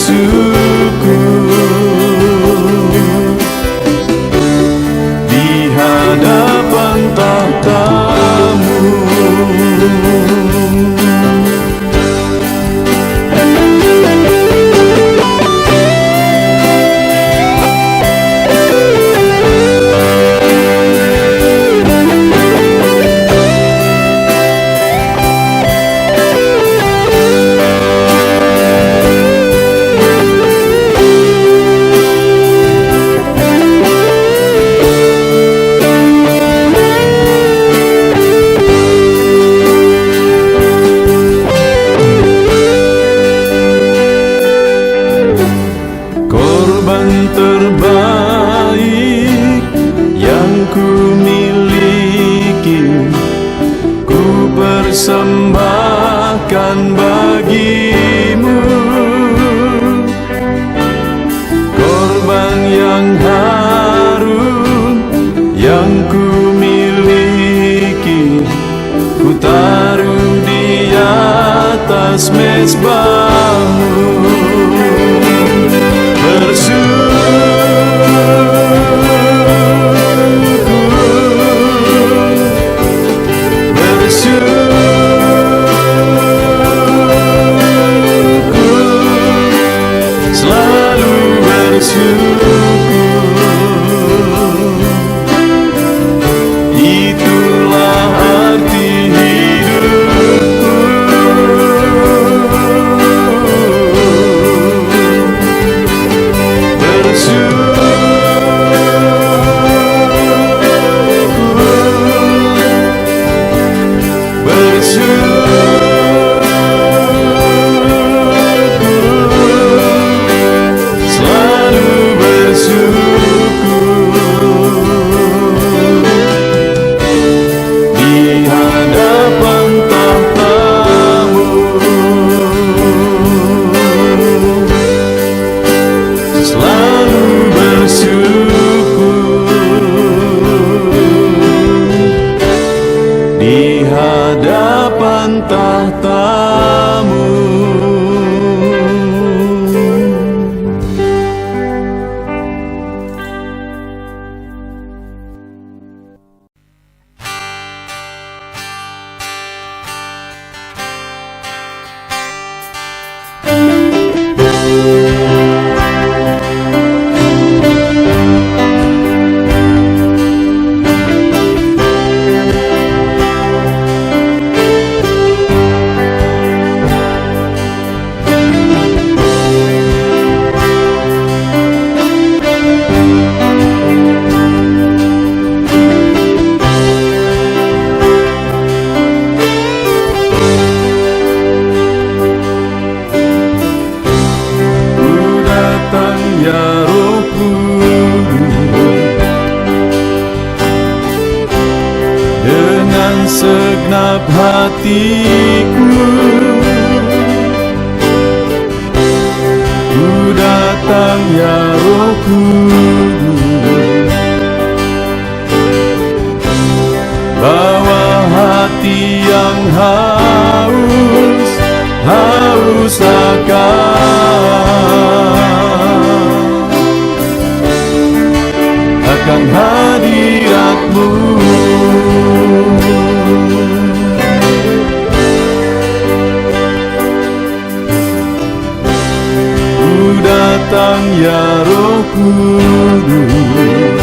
bersyukur di hadapan tahta-Mu. Korban terbaik yang ku miliki, ku persembahkan bagi-Mu. Korban yang harum yang ku miliki, ku taruh di atas mezbah-Mu. Selalu bersyukur, itulah arti hidupku. Di hadapan tahta-Mu. Segenap hatiku, ku datang ya Roh Kudus, bawa hati yang haus akan hadirat-Mu. Datang ya Roh Kudus,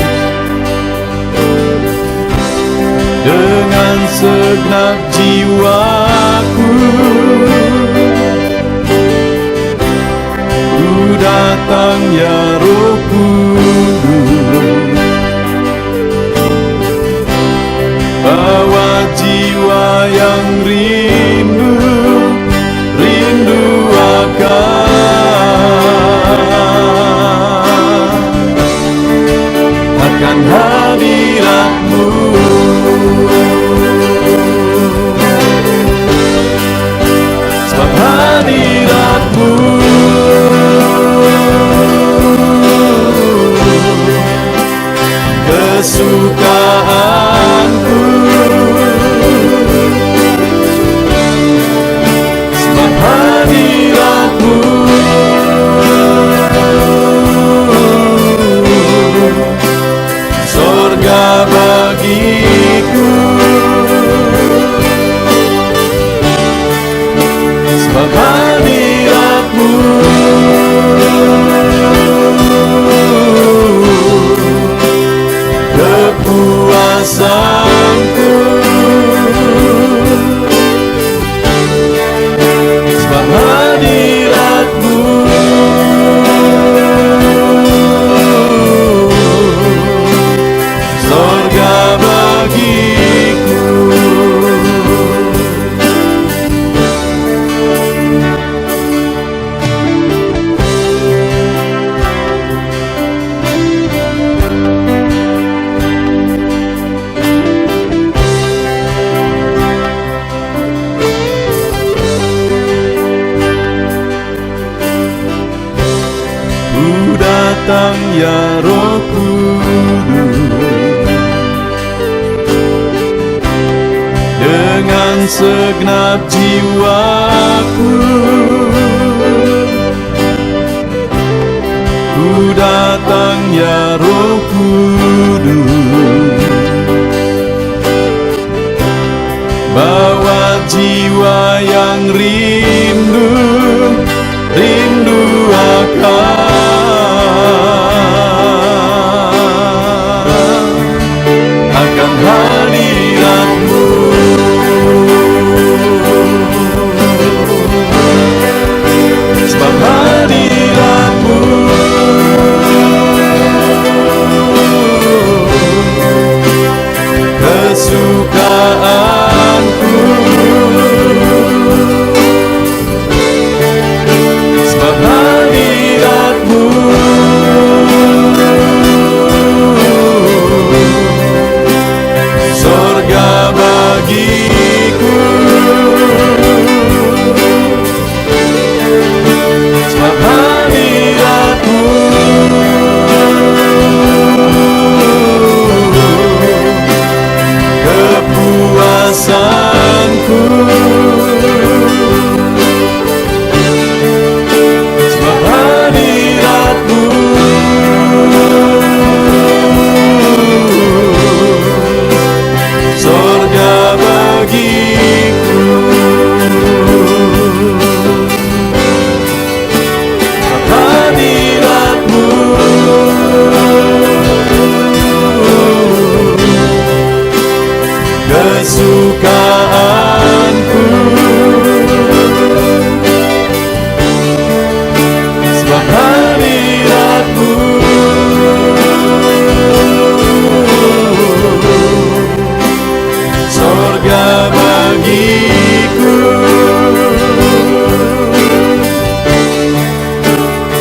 dengan segenap jiwaku, ku datang ya Roh Kudus, bawa jiwa yang rindu akan hadirat-Mu. Sebab hadirat-Mu kesukaanku, datang ya Roh Kudus, dengan segenap jiwaku ku datang ya Roh Kudus, bawa jiwa yang rindu akan hadirat-Mu. Sebab hadirat-Mu kesukaanku, sebab hadirat-Mu sorga bagiku, sebab hadirat-Mu kepuasanku, sebab hadirat-Mu sorga bagiku, sebab hadirat-Mu kesukaanku, sebab hadirat-Mu sorga bagiku,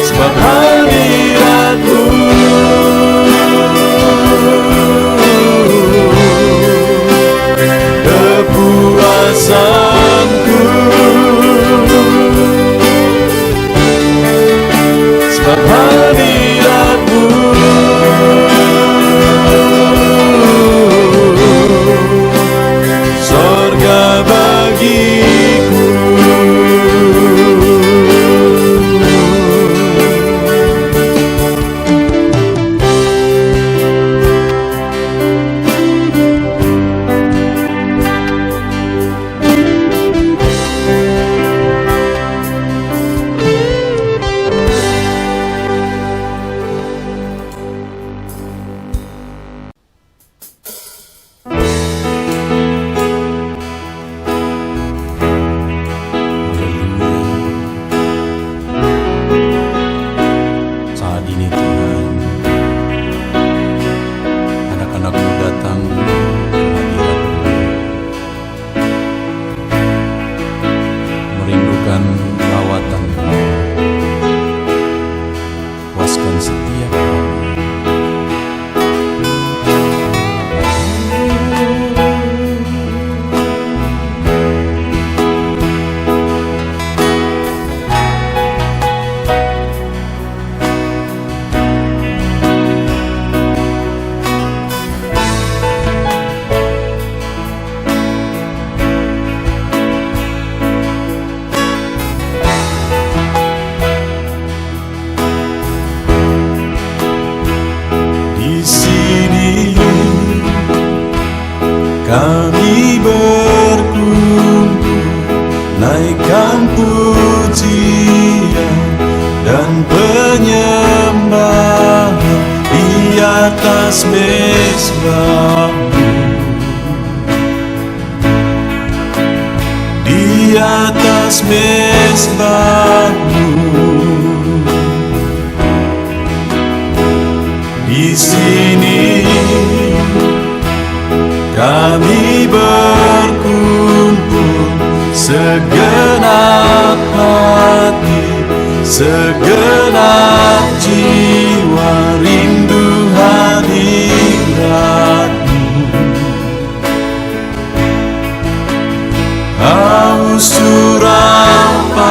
sebab hadirat-Mu kepuasanku, sebab hadirat-Mu sorga bagiku. Saat ini Tuhan, anak-anak-Mu datang ke hadirat-Mu, merindukan lawatan-Mu. Puaskan setiap kami. Kami berkumpul, naikkan pujian dan penyembahan di atas mezbah-Mu, di atas mezbah-Mu. Di sini kami berkumpul, segenap hati, segenap jiwa rindu hadirat-Mu. Haus urapan-Mu,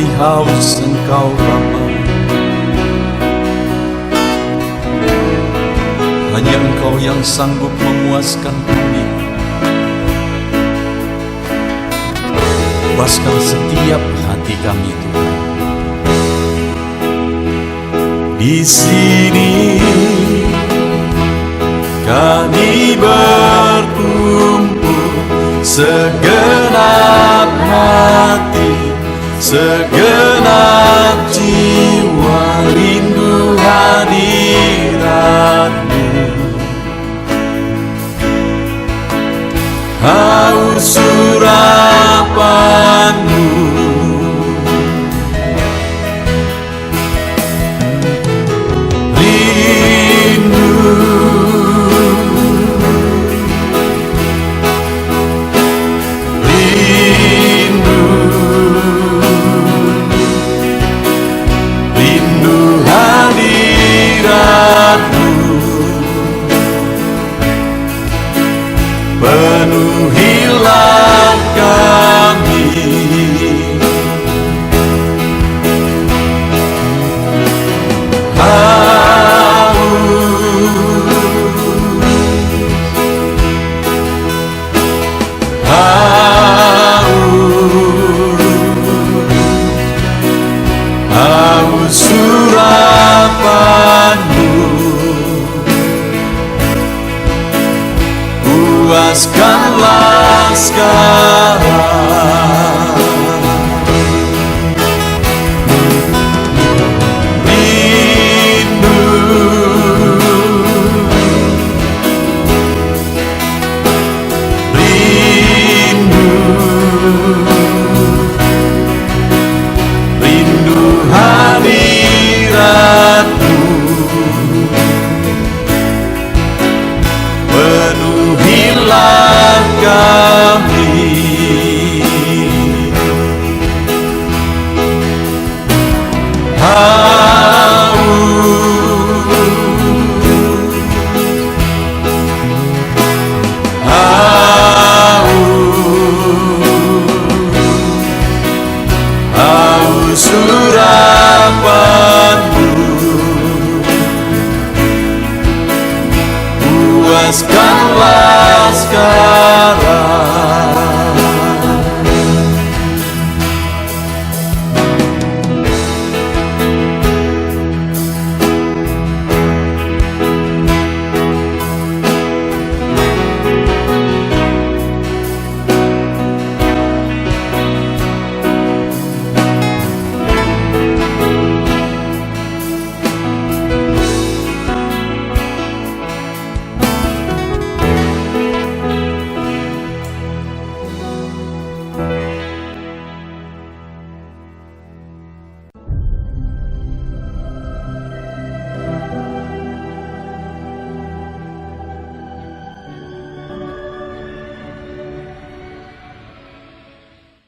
kami haus Engkau Bapa. Hanya Engkau yang sanggup memuaskan kami. Puaskan setiap hati kami Tuhan. Di sini kami berkumpul, segenap hati, segenap jiwa rindu hadirat-Mu. Haus urapan-Mu, penuhilah kami. Haus urapan-Mu, puaskanlah sekali